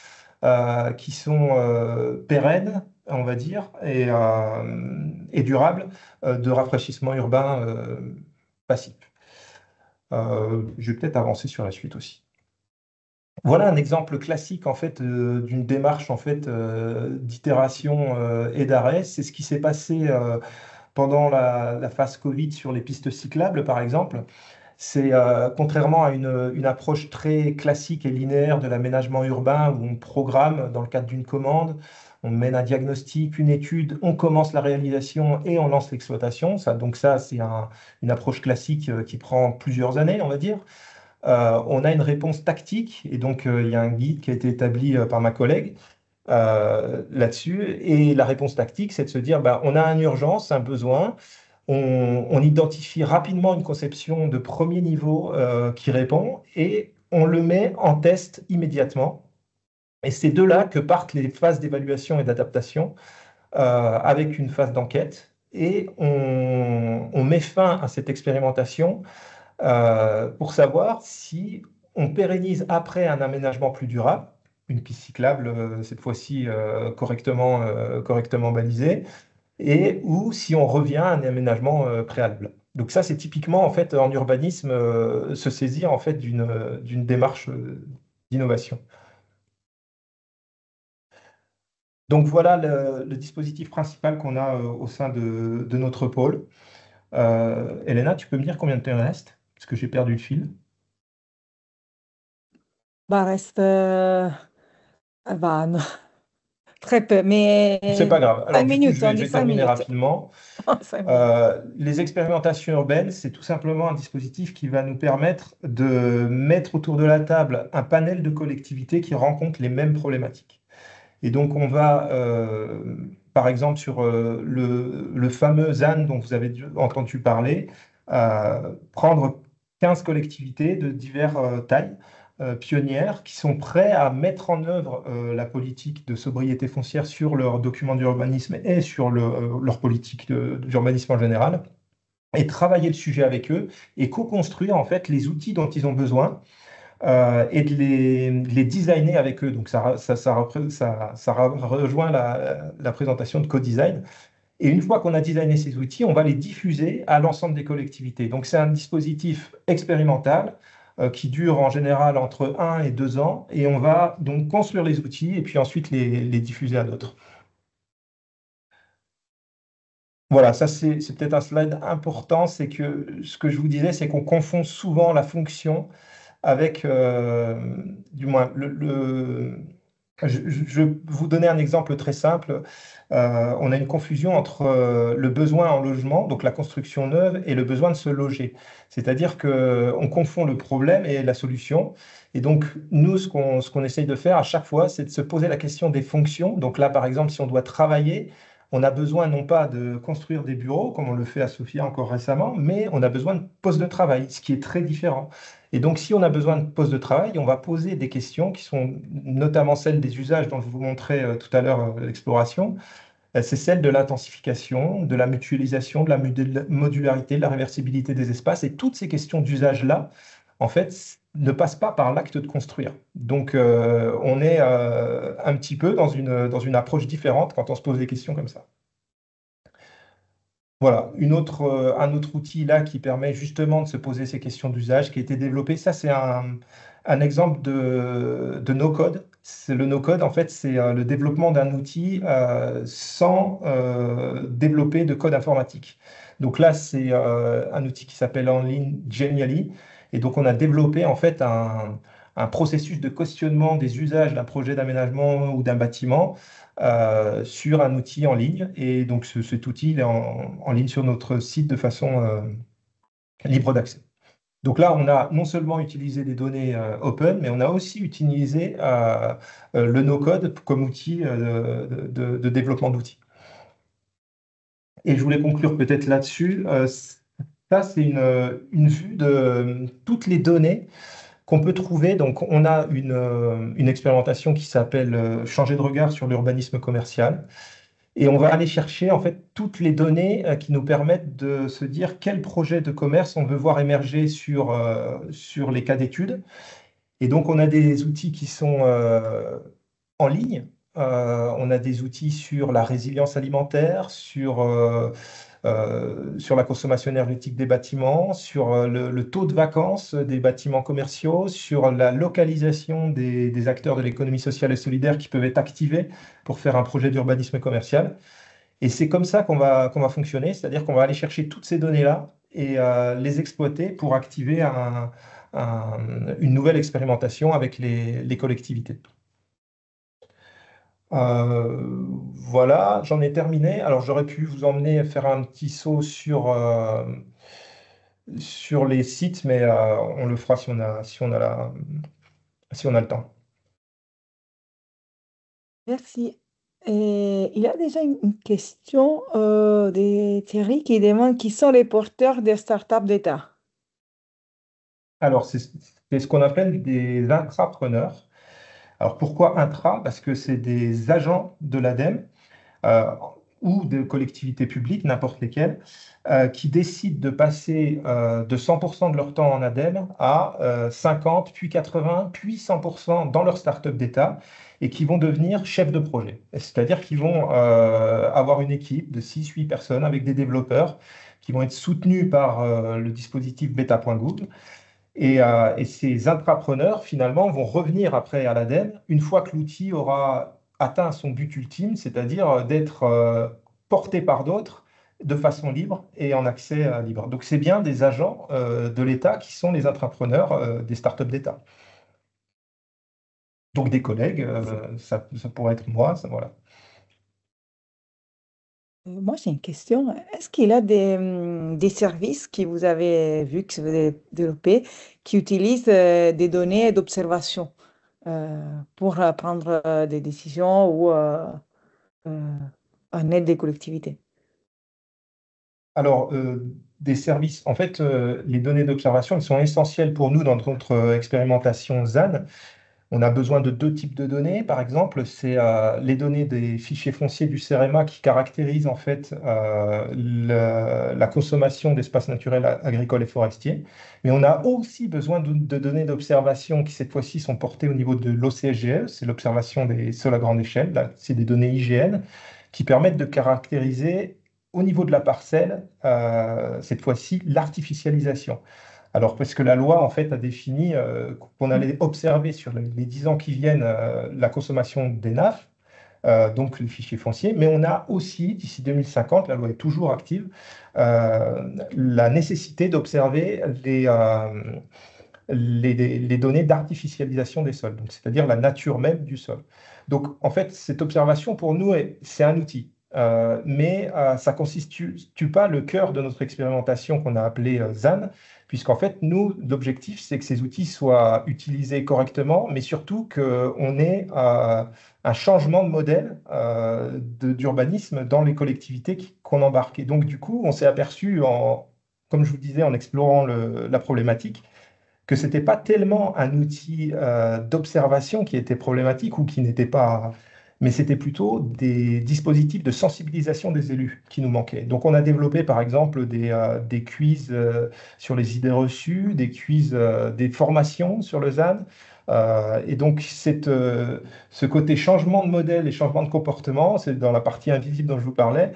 qui sont pérennes, on va dire, et durables de rafraîchissement urbain passif. Je vais peut-être avancer sur la suite aussi. Voilà un exemple classique en fait d'une démarche en fait d'itération et d'arrêt. C'est ce qui s'est passé pendant la phase Covid sur les pistes cyclables, par exemple. C'est contrairement à une approche très classique et linéaire de l'aménagement urbain où on programme dans le cadre d'une commande, on mène un diagnostic, une étude, on commence la réalisation et on lance l'exploitation. Donc ça, c'est une approche classique qui prend plusieurs années, on va dire. On a une réponse tactique, et donc il y a un guide qui a été établi par ma collègue là-dessus. Et la réponse tactique, c'est de se dire, on a une urgence, un besoin, on identifie rapidement une conception de premier niveau qui répond, et on le met en test immédiatement. Et c'est de là que partent les phases d'évaluation et d'adaptation avec une phase d'enquête. Et on met fin à cette expérimentation pour savoir si on pérennise après un aménagement plus durable, une piste cyclable cette fois-ci correctement balisée, ou si on revient à un aménagement préalable. Donc ça, c'est typiquement en fait en urbanisme se saisir en fait d'une démarche d'innovation. Donc voilà le dispositif principal qu'on a au sein de notre pôle. Elena, tu peux me dire combien de temps il reste? Parce que j'ai perdu le fil. Reste non, très peu, mais C'est pas grave. Alors, 5 du coup, minutes, je on vais dit 5 terminer minutes. rapidement. 5 minutes. Les expérimentations urbaines, c'est tout simplement un dispositif qui va nous permettre de mettre autour de la table un panel de collectivités qui rencontrent les mêmes problématiques. Et donc, on va, par exemple, sur le fameux ZAN dont vous avez entendu parler, prendre 15 collectivités de diverses tailles pionnières qui sont prêtes à mettre en œuvre la politique de sobriété foncière sur leur document d'urbanisme et sur leur politique d'urbanisme en général, et travailler le sujet avec eux et co-construire en fait les outils dont ils ont besoin et de les designer avec eux. Donc ça rejoint la présentation de co-design. Et une fois qu'on a designé ces outils, on va les diffuser à l'ensemble des collectivités. Donc c'est un dispositif expérimental qui dure en général entre 1 et 2 ans. Et on va donc construire les outils et puis ensuite les diffuser à d'autres. Voilà, ça c'est peut-être un slide important. C'est que ce que je vous disais, c'est qu'on confond souvent la fonction avec, du moins, je vais vous donner un exemple très simple. On a une confusion entre le besoin en logement, donc la construction neuve, et le besoin de se loger. C'est-à-dire qu'on confond le problème et la solution. Et donc, nous, ce qu'on essaye de faire à chaque fois, c'est de se poser la question des fonctions. Donc là, par exemple, si on doit travailler, on a besoin non pas de construire des bureaux, comme on le fait à Sofia encore récemment, mais on a besoin de postes de travail, ce qui est très différent. Et donc, si on a besoin de postes de travail, on va poser des questions qui sont notamment celles des usages dont je vous montrais tout à l'heure l'exploration. C'est celle de l'intensification, de la mutualisation, de la modularité, de la réversibilité des espaces. Et toutes ces questions d'usage-là, en fait, ne passent pas par l'acte de construire. Donc, on est un petit peu dans une approche différente quand on se pose des questions comme ça. Voilà, un autre outil là qui permet justement de se poser ces questions d'usage qui a été développé. Ça, c'est un exemple de no-code. Le no-code, en fait, c'est le développement d'un outil sans développer de code informatique. Donc là, c'est un outil qui s'appelle en ligne Genially. Et donc, on a développé en fait un processus de questionnement des usages d'un projet d'aménagement ou d'un bâtiment sur un outil en ligne. Et donc, cet outil il est en ligne sur notre site de façon libre d'accès. Donc là, on a non seulement utilisé des données open, mais on a aussi utilisé le no-code comme outil de développement d'outils. Et je voulais conclure peut-être là-dessus. Ça, c'est une vue de toutes les données qu'on peut trouver. Donc, on a une expérimentation qui s'appelle Changer de regard sur l'urbanisme commercial. Et on va aller chercher en fait toutes les données qui nous permettent de se dire quel projet de commerce on veut voir émerger sur les cas d'études. Et donc, on a des outils qui sont en ligne. On a des outils sur la résilience alimentaire, sur la consommation énergétique des bâtiments, sur le taux de vacances des bâtiments commerciaux, sur la localisation des acteurs de l'économie sociale et solidaire qui peuvent être activés pour faire un projet d'urbanisme commercial. Et c'est comme ça qu'on va fonctionner, c'est-à-dire qu'on va aller chercher toutes ces données-là et les exploiter pour activer une nouvelle expérimentation avec les collectivités. Voilà, j'en ai terminé. Alors, j'aurais pu vous emmener faire un petit saut sur les sites, mais on le fera si on a le temps. Merci. Et il y a déjà une question de Thierry qui demande qui sont les porteurs des startups d'État. Alors, c'est ce qu'on appelle des intrapreneurs. Alors, pourquoi intra? Parce que c'est des agents de l'ADEME ou de collectivités publiques, n'importe lesquelles, qui décident de passer de 100% de leur temps en ADEME à 50, puis 80, puis 100% dans leur start-up d'État et qui vont devenir chefs de projet. C'est-à-dire qu'ils vont avoir une équipe de 6-8 personnes avec des développeurs qui vont être soutenus par le dispositif beta.gouv. Et ces intrapreneurs, finalement, vont revenir après à l'ADEME une fois que l'outil aura atteint son but ultime, c'est-à-dire d'être porté par d'autres de façon libre et en accès libre. Donc, c'est bien des agents de l'État qui sont les intrapreneurs des startups d'État. Donc, des collègues, ça pourrait être moi, ça, voilà. Moi, j'ai une question. Est-ce qu'il y a des services que vous avez vus, que vous avez développés, qui utilisent des données d'observation pour prendre des décisions ou en aide des collectivités. Alors, des services, en fait, les données d'observation, elles sont essentielles pour nous dans notre expérimentation ZAN. On a besoin de deux types de données. Par exemple, c'est les données des fichiers fonciers du CEREMA qui caractérisent en fait la consommation d'espaces naturels agricoles et forestiers. Mais on a aussi besoin de données d'observation qui cette fois-ci sont portées au niveau de l'OCSGE, c'est l'observation des sols à grande échelle. Là, c'est des données IGN qui permettent de caractériser au niveau de la parcelle, cette fois-ci, l'artificialisation. Alors, parce que la loi, en fait, a défini qu'on allait observer sur les 10 ans qui viennent la consommation des NAF, donc les fichiers fonciers, mais on a aussi, d'ici 2050, la loi est toujours active, la nécessité d'observer les données d'artificialisation des sols, donc c'est-à-dire la nature même du sol. Donc, en fait, cette observation, pour nous, c'est un outil. Mais ça ne constitue pas le cœur de notre expérimentation qu'on a appelée ZAN, puisqu'en fait, nous, l'objectif, c'est que ces outils soient utilisés correctement, mais surtout qu'on ait un changement de modèle d'urbanisme dans les collectivités qu'on embarque. Et donc, du coup, on s'est aperçu, comme je vous disais, en explorant la problématique, que ce n'était pas tellement un outil d'observation qui était problématique ou qui n'était pas, mais c'était plutôt des dispositifs de sensibilisation des élus qui nous manquaient. Donc on a développé par exemple des quiz sur les idées reçues, des quiz, des formations sur le ZAN. Et donc ce côté changement de modèle et changement de comportement, c'est dans la partie invisible dont je vous parlais,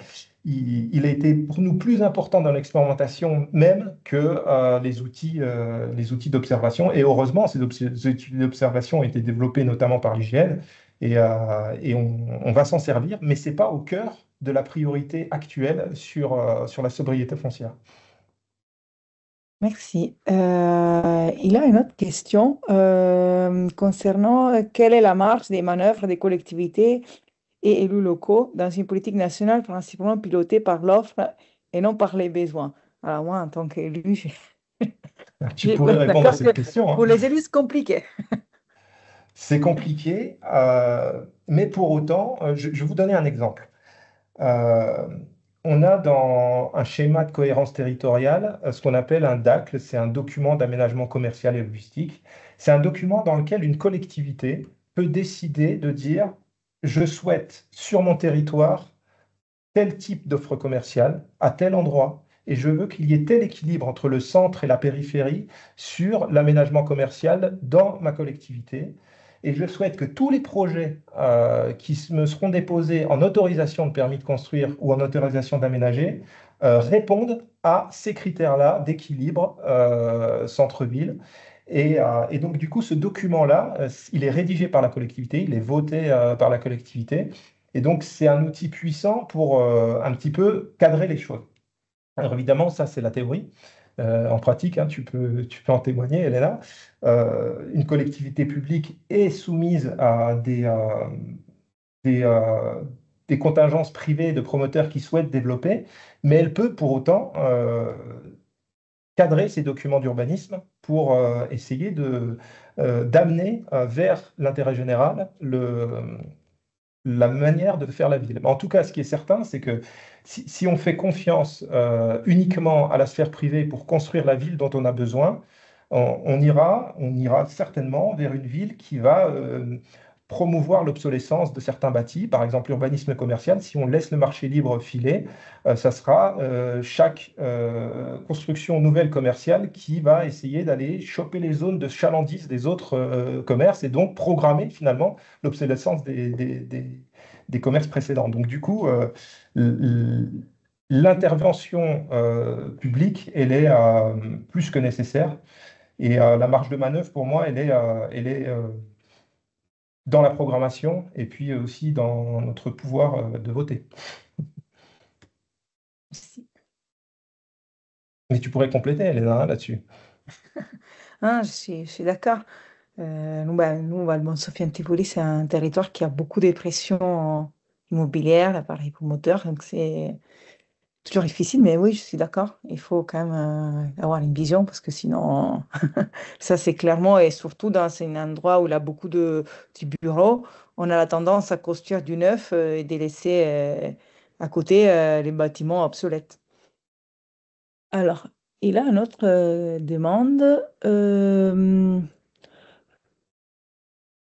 il a été pour nous plus important dans l'expérimentation même que les outils d'observation. Et heureusement, ces outils d'observation ont été développés notamment par l'IGN et on va s'en servir, mais ce n'est pas au cœur de la priorité actuelle sur la sobriété foncière. Merci. Il a une autre question concernant quelle est la marge des manœuvres des collectivités et élus locaux dans une politique nationale principalement pilotée par l'offre et non par les besoins. Alors moi, en tant qu'élu, Tu pourrais répondre à cette question. Pour les élus, c'est compliqué. C'est compliqué, mais pour autant, je vais vous donner un exemple. Euh, on a dans un schéma de cohérence territoriale ce qu'on appelle un DACL, c'est un document d'aménagement commercial et logistique. C'est un document dans lequel une collectivité peut décider de dire, je souhaite sur mon territoire tel type d'offre commerciale à tel endroit, et je veux qu'il y ait tel équilibre entre le centre et la périphérie sur l'aménagement commercial dans ma collectivité. Et je souhaite que tous les projets qui me seront déposés en autorisation de permis de construire ou en autorisation d'aménager répondent à ces critères-là d'équilibre centre-ville. Et donc, du coup, ce document-là, il est rédigé par la collectivité, il est voté par la collectivité. Et donc, c'est un outil puissant pour un petit peu cadrer les choses. Alors, évidemment, ça, c'est la théorie. En pratique, hein, tu peux en témoigner, Elena. Une collectivité publique est soumise à des, euh, des contingences privées de promoteurs qui souhaitent développer, mais elle peut pour autant cadrer ces documents d'urbanisme pour essayer d'amener vers l'intérêt général la manière de faire la ville. Mais en tout cas, ce qui est certain, c'est que si on fait confiance uniquement à la sphère privée pour construire la ville dont on a besoin, on ira certainement vers une ville qui va promouvoir l'obsolescence de certains bâtis, par exemple l'urbanisme commercial. Si on laisse le marché libre filer, ça sera chaque construction nouvelle commerciale qui va essayer d'aller choper les zones de chalandise des autres commerces et donc programmer finalement l'obsolescence des commerces précédents. Donc du coup, l'intervention publique, elle est plus que nécessaire. Et la marge de manœuvre, pour moi, elle est dans la programmation et puis aussi dans notre pouvoir de voter. Merci. Mais tu pourrais compléter, Elena, là-dessus. Ah, je suis d'accord. Nous, Valbonne-Sophie Antipoli, c'est un territoire qui a beaucoup de pression immobilière par les promoteurs. Donc Toujours difficile, mais oui, je suis d'accord. Il faut quand même avoir une vision parce que sinon, ça c'est clairement, et surtout dans un endroit où il y a beaucoup de bureaux, on a la tendance à construire du neuf et de laisser à côté les bâtiments obsolètes. Alors, il a une autre demande.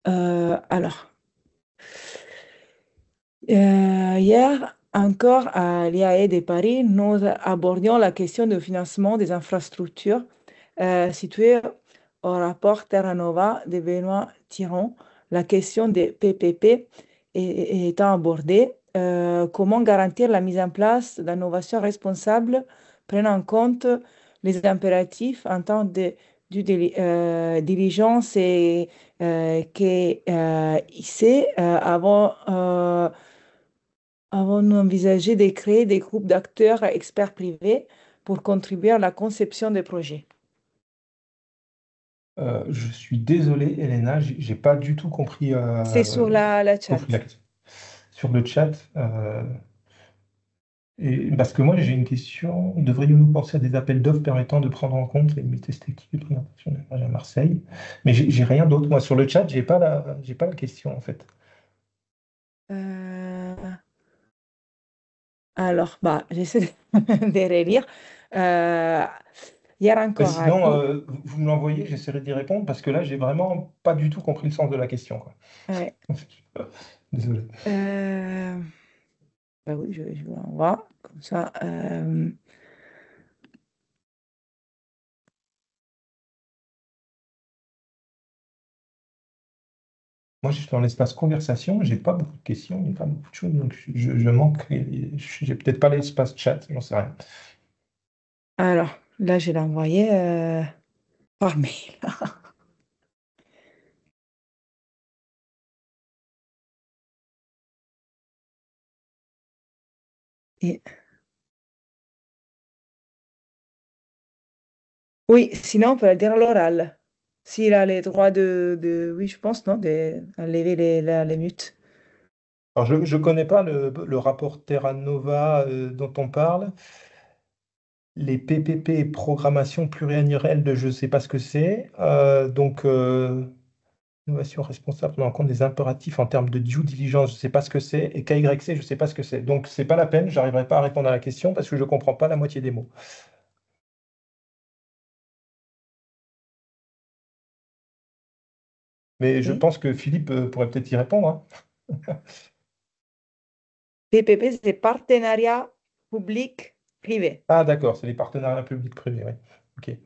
Alors, hier encore à l'IAE de Paris, nous abordions la question du financement des infrastructures situées au rapport Terra Nova de Benoît Thiron. La question des PPP étant abordée, comment garantir la mise en place d'innovations responsables prenant en compte les impératifs en temps de diligence et que ici, avons-nous envisagé de créer des groupes d'acteurs experts privés pour contribuer à la conception des projets? Je suis désolé, Elena, j'ai pas du tout compris, C'est sur la chat. la question. Sur le chat, parce que moi j'ai une question. Devrions-nous penser à des appels d'offres permettant de prendre en compte les limites esthétiques de présentation d'énergie à Marseille? Mais j'ai rien d'autre. Moi sur le chat, j'ai pas la question en fait. Euh, alors, bah, j'essaie de, de relire. Euh, hier encore. Sinon, vous me l'envoyez, j'essaierai d'y répondre parce que là j'ai vraiment pas du tout compris le sens de la question, quoi. Ouais. Désolé. Bah oui, je vous l'envoie. Comme ça. Moi, je suis dans l'espace conversation, j'ai pas beaucoup de questions, il n'y a pas beaucoup de choses, donc je manque. J'ai peut-être pas l'espace chat, j'en sais rien. Alors, là, je l'ai envoyé par mail. Et... Oui, sinon, on peut le dire à l'oral. S'il a les droits oui, je pense, non, de lever les mutes. Alors, je connais pas le rapport Terra Nova dont on parle. Les PPP, programmation pluriannuelle de je sais pas ce que c'est. Innovation responsable prenant en compte des impératifs en termes de due diligence, je sais pas ce que c'est. Et KYC, je sais pas ce que c'est. Donc, c'est pas la peine, j'arriverai pas à répondre à la question parce que je comprends pas la moitié des mots. Mais je Ok. pense que Philippe pourrait peut-être y répondre, hein. PPP, c'est partenariat public-privé. Ah, d'accord, c'est les partenariats publics-privés, oui. Ok.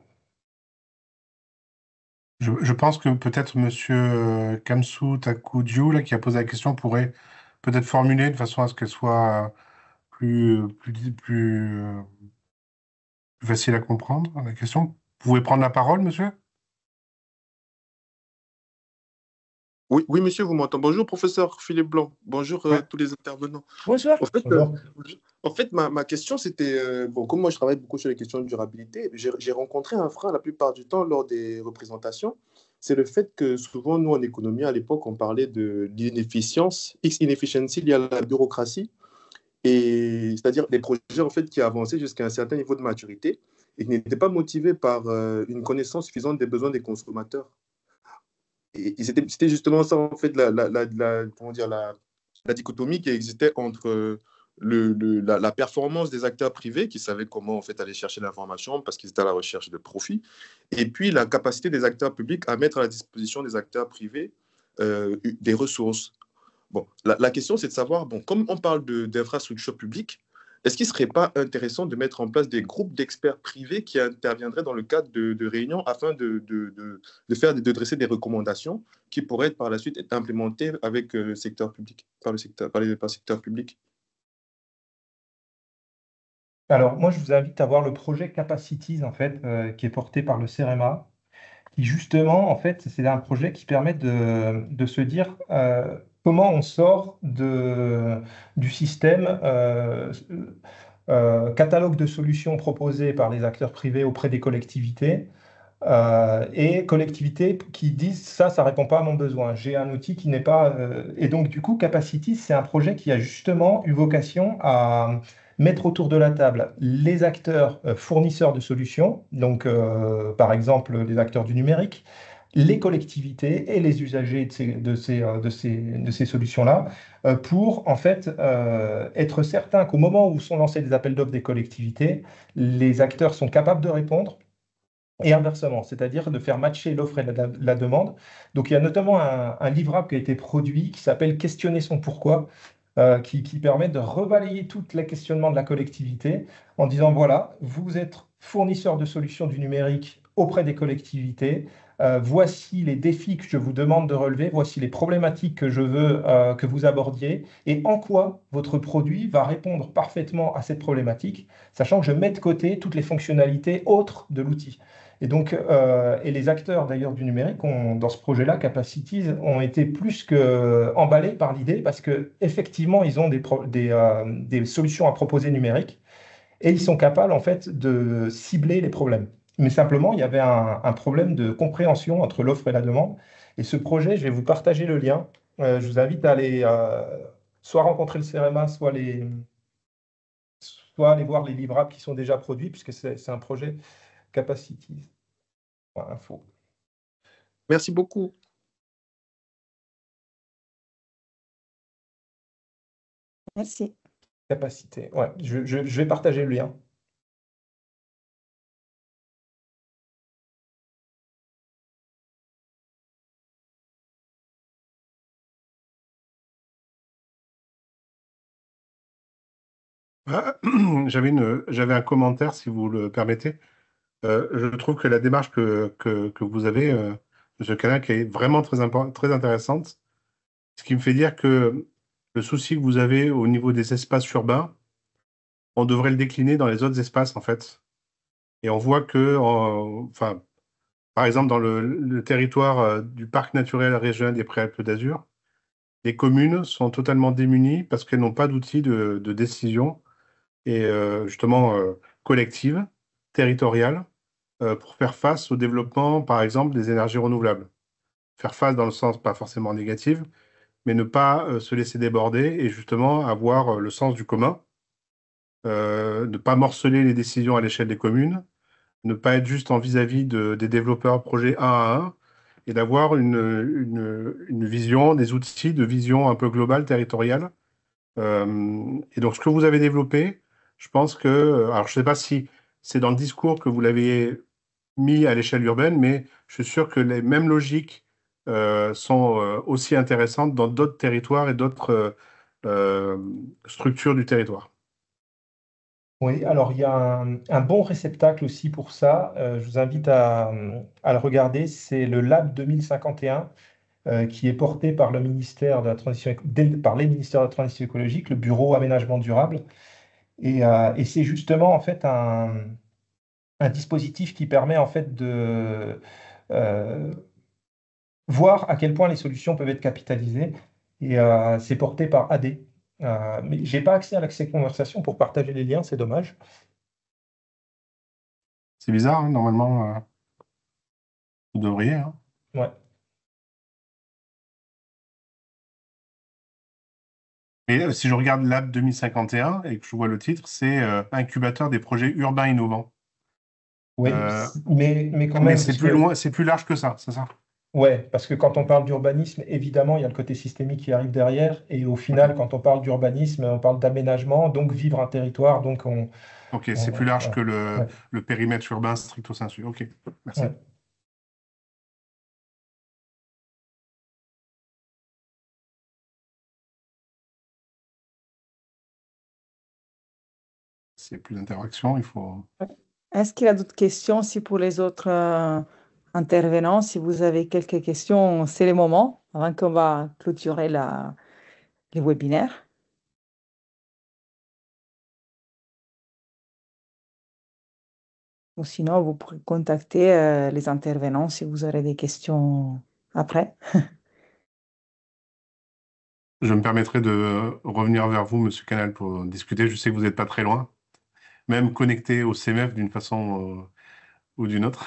Je pense que peut-être Monsieur Kamsou Takoudiou, là, qui a posé la question, pourrait peut-être formuler de façon à ce qu'elle soit plus facile à comprendre, la question. Vous pouvez prendre la parole, monsieur? Oui, oui, monsieur, vous m'entendez. Bonjour, professeur Philippe Blanc. Bonjour, Ouais. tous les intervenants. Bonsoir. En fait, Bonjour. ma question, c'était, bon, comme moi, je travaille beaucoup sur les questions de durabilité, j'ai rencontré un frein la plupart du temps lors des représentations. C'est le fait que souvent, nous, en économie, à l'époque, on parlait de l'inefficience, X-inefficiency liée à la bureaucratie, et c'est-à-dire des projets, en fait, qui avançaient jusqu'à un certain niveau de maturité et qui n'étaient pas motivés par une connaissance suffisante des besoins des consommateurs. Et c'était justement ça, en fait, comment dire, la dichotomie qui existait entre la performance des acteurs privés qui savaient comment, en fait, aller chercher l'information parce qu'ils étaient à la recherche de profit, et puis la capacité des acteurs publics à mettre à la disposition des acteurs privés des ressources. Bon, la question, c'est de savoir, bon, comme on parle d'infrastructures publiques, est-ce qu'il ne serait pas intéressant de mettre en place des groupes d'experts privés qui interviendraient dans le cadre de réunions afin de dresser des recommandations qui pourraient être par la suite être implémentées avec le secteur public, par le secteur public? Alors, moi, je vous invite à voir le projet Capacities, en fait, qui est porté par le CEREMA, qui justement, en fait, c'est un projet qui permet de se dire comment on sort du système catalogue de solutions proposées par les acteurs privés auprès des collectivités et collectivités qui disent ça répond pas à mon besoin. J'ai un outil qui n'est pas. Et donc, du coup, Capacities, c'est un projet qui a justement eu vocation à mettre autour de la table les acteurs fournisseurs de solutions, donc par exemple les acteurs du numérique, les collectivités et les usagers de ces solutions-là, pour en fait être certain qu'au moment où sont lancés des appels d'offres des collectivités, les acteurs sont capables de répondre. Et inversement, c'est-à-dire de faire matcher l'offre et la demande. Donc, il y a notamment un livrable qui a été produit qui s'appelle Questionner son pourquoi, qui permet de rebalayer tout les questionnements de la collectivité en disant, voilà, vous êtes fournisseur de solutions du numérique auprès des collectivités, voici les défis que je vous demande de relever, voici les problématiques que je veux que vous abordiez et en quoi votre produit va répondre parfaitement à cette problématique, sachant que je mets de côté toutes les fonctionnalités autres de l'outil. Et donc, et les acteurs d'ailleurs du numérique dans ce projet-là, Capacities, ont été plus que emballés par l'idée parce que effectivement, ils ont des solutions à proposer numériques et ils sont capables en fait de cibler les problèmes. Mais simplement, il y avait un problème de compréhension entre l'offre et la demande. Et ce projet, je vais vous partager le lien. Je vous invite à aller soit rencontrer le CEREMA, soit aller voir les livrables qui sont déjà produits, puisque c'est un projet Capacities. Info. Merci beaucoup. Merci. Capacité. Ouais, je vais partager le lien. J'avais un commentaire, si vous le permettez. Je trouve que la démarche que vous avez, M. Canac, est vraiment très intéressante. Ce qui me fait dire que le souci que vous avez au niveau des espaces urbains, on devrait le décliner dans les autres espaces, en fait. Et on voit que, enfin, par exemple, dans le territoire du parc naturel régional des Préalpes d'Azur, les communes sont totalement démunies parce qu'elles n'ont pas d'outils de décision et justement collective, territoriale, pour faire face au développement, par exemple, des énergies renouvelables. Faire face dans le sens pas forcément négatif, mais ne pas se laisser déborder et justement avoir le sens du commun, ne pas morceler les décisions à l'échelle des communes, ne pas être juste en vis-à-vis des développeurs projet un à un, et d'avoir une vision, des outils de vision un peu globale, territoriale. Et donc, ce que vous avez développé, je pense que, alors je ne sais pas si c'est dans le discours que vous l'avez mis à l'échelle urbaine, mais je suis sûr que les mêmes logiques sont aussi intéressantes dans d'autres territoires et d'autres structures du territoire. Oui, alors il y a un bon réceptacle aussi pour ça. Je vous invite à le regarder. C'est le Lab 2051 qui est porté par le ministère de la transition, par les ministères de la transition écologique, le Bureau aménagement durable. Et c'est justement en fait un dispositif qui permet en fait de voir à quel point les solutions peuvent être capitalisées. Et c'est porté par AD. Mais je n'ai pas accès à l'accès conversation pour partager les liens, c'est dommage. C'est bizarre, hein, normalement, vous devriez. Hein. Ouais. Et si je regarde Lab 2051 et que je vois le titre, c'est Incubateur des projets urbains innovants. Oui, mais quand Mais même, c'est plus loin, c'est plus large que ça, c'est ça? ouais, parce que quand on parle d'urbanisme, évidemment, il y a le côté systémique qui arrive derrière. Et au final, quand on parle d'urbanisme, on parle d'aménagement, donc vivre un territoire. Donc Ok, c'est plus large ouais, que ouais, le périmètre urbain stricto sensu. Ok, merci. ouais. S'il n'y a plus d'interaction, il faut. Est-ce qu'il y a d'autres questions aussi pour les autres intervenants? Si vous avez quelques questions, c'est le moment avant qu'on va clôturer le webinaire. Ou sinon, vous pourrez contacter les intervenants si vous aurez des questions après. Je me permettrai de revenir vers vous, Monsieur Canal, pour discuter. Je sais que vous n'êtes pas très loin, même connecté au CMF d'une façon ou d'une autre.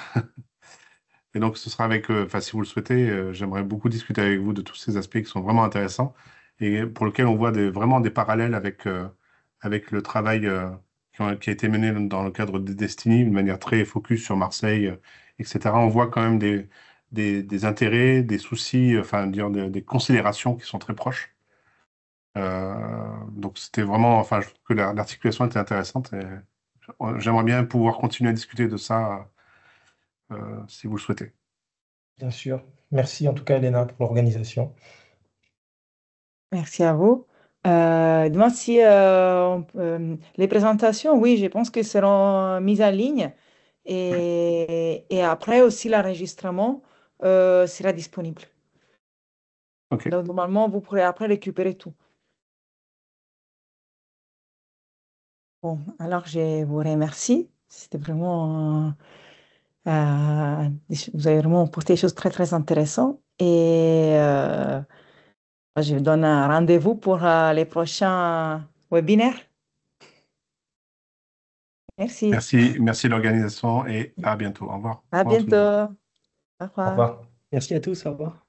Et donc, ce sera avec, enfin, si vous le souhaitez, j'aimerais beaucoup discuter avec vous de tous ces aspects qui sont vraiment intéressants et pour lesquels on voit vraiment des parallèles avec le travail qui a été mené dans le cadre de Destiny, de manière très focus sur Marseille, etc. On voit quand même des intérêts, des soucis, enfin, dire des considérations qui sont très proches. Donc c'était vraiment, enfin, je trouve que l'articulation était intéressante et j'aimerais bien pouvoir continuer à discuter de ça si vous le souhaitez. Bien sûr. Merci en tout cas, Elena, pour l'organisation. Merci à vous. Dis-moi si les présentations, oui, je pense que seront mises en ligne et après aussi l'enregistrement sera disponible. Ok. Donc normalement, vous pourrez après récupérer tout. Bon, alors je vous remercie. C'était vraiment, vous avez vraiment posté des choses très très intéressantes et je vous donne un rendez-vous pour les prochains webinaires. Merci. Merci de l'organisation et à bientôt. Au revoir. À Au revoir tout le monde. bientôt. Au Au revoir. revoir. Merci à tous, au revoir.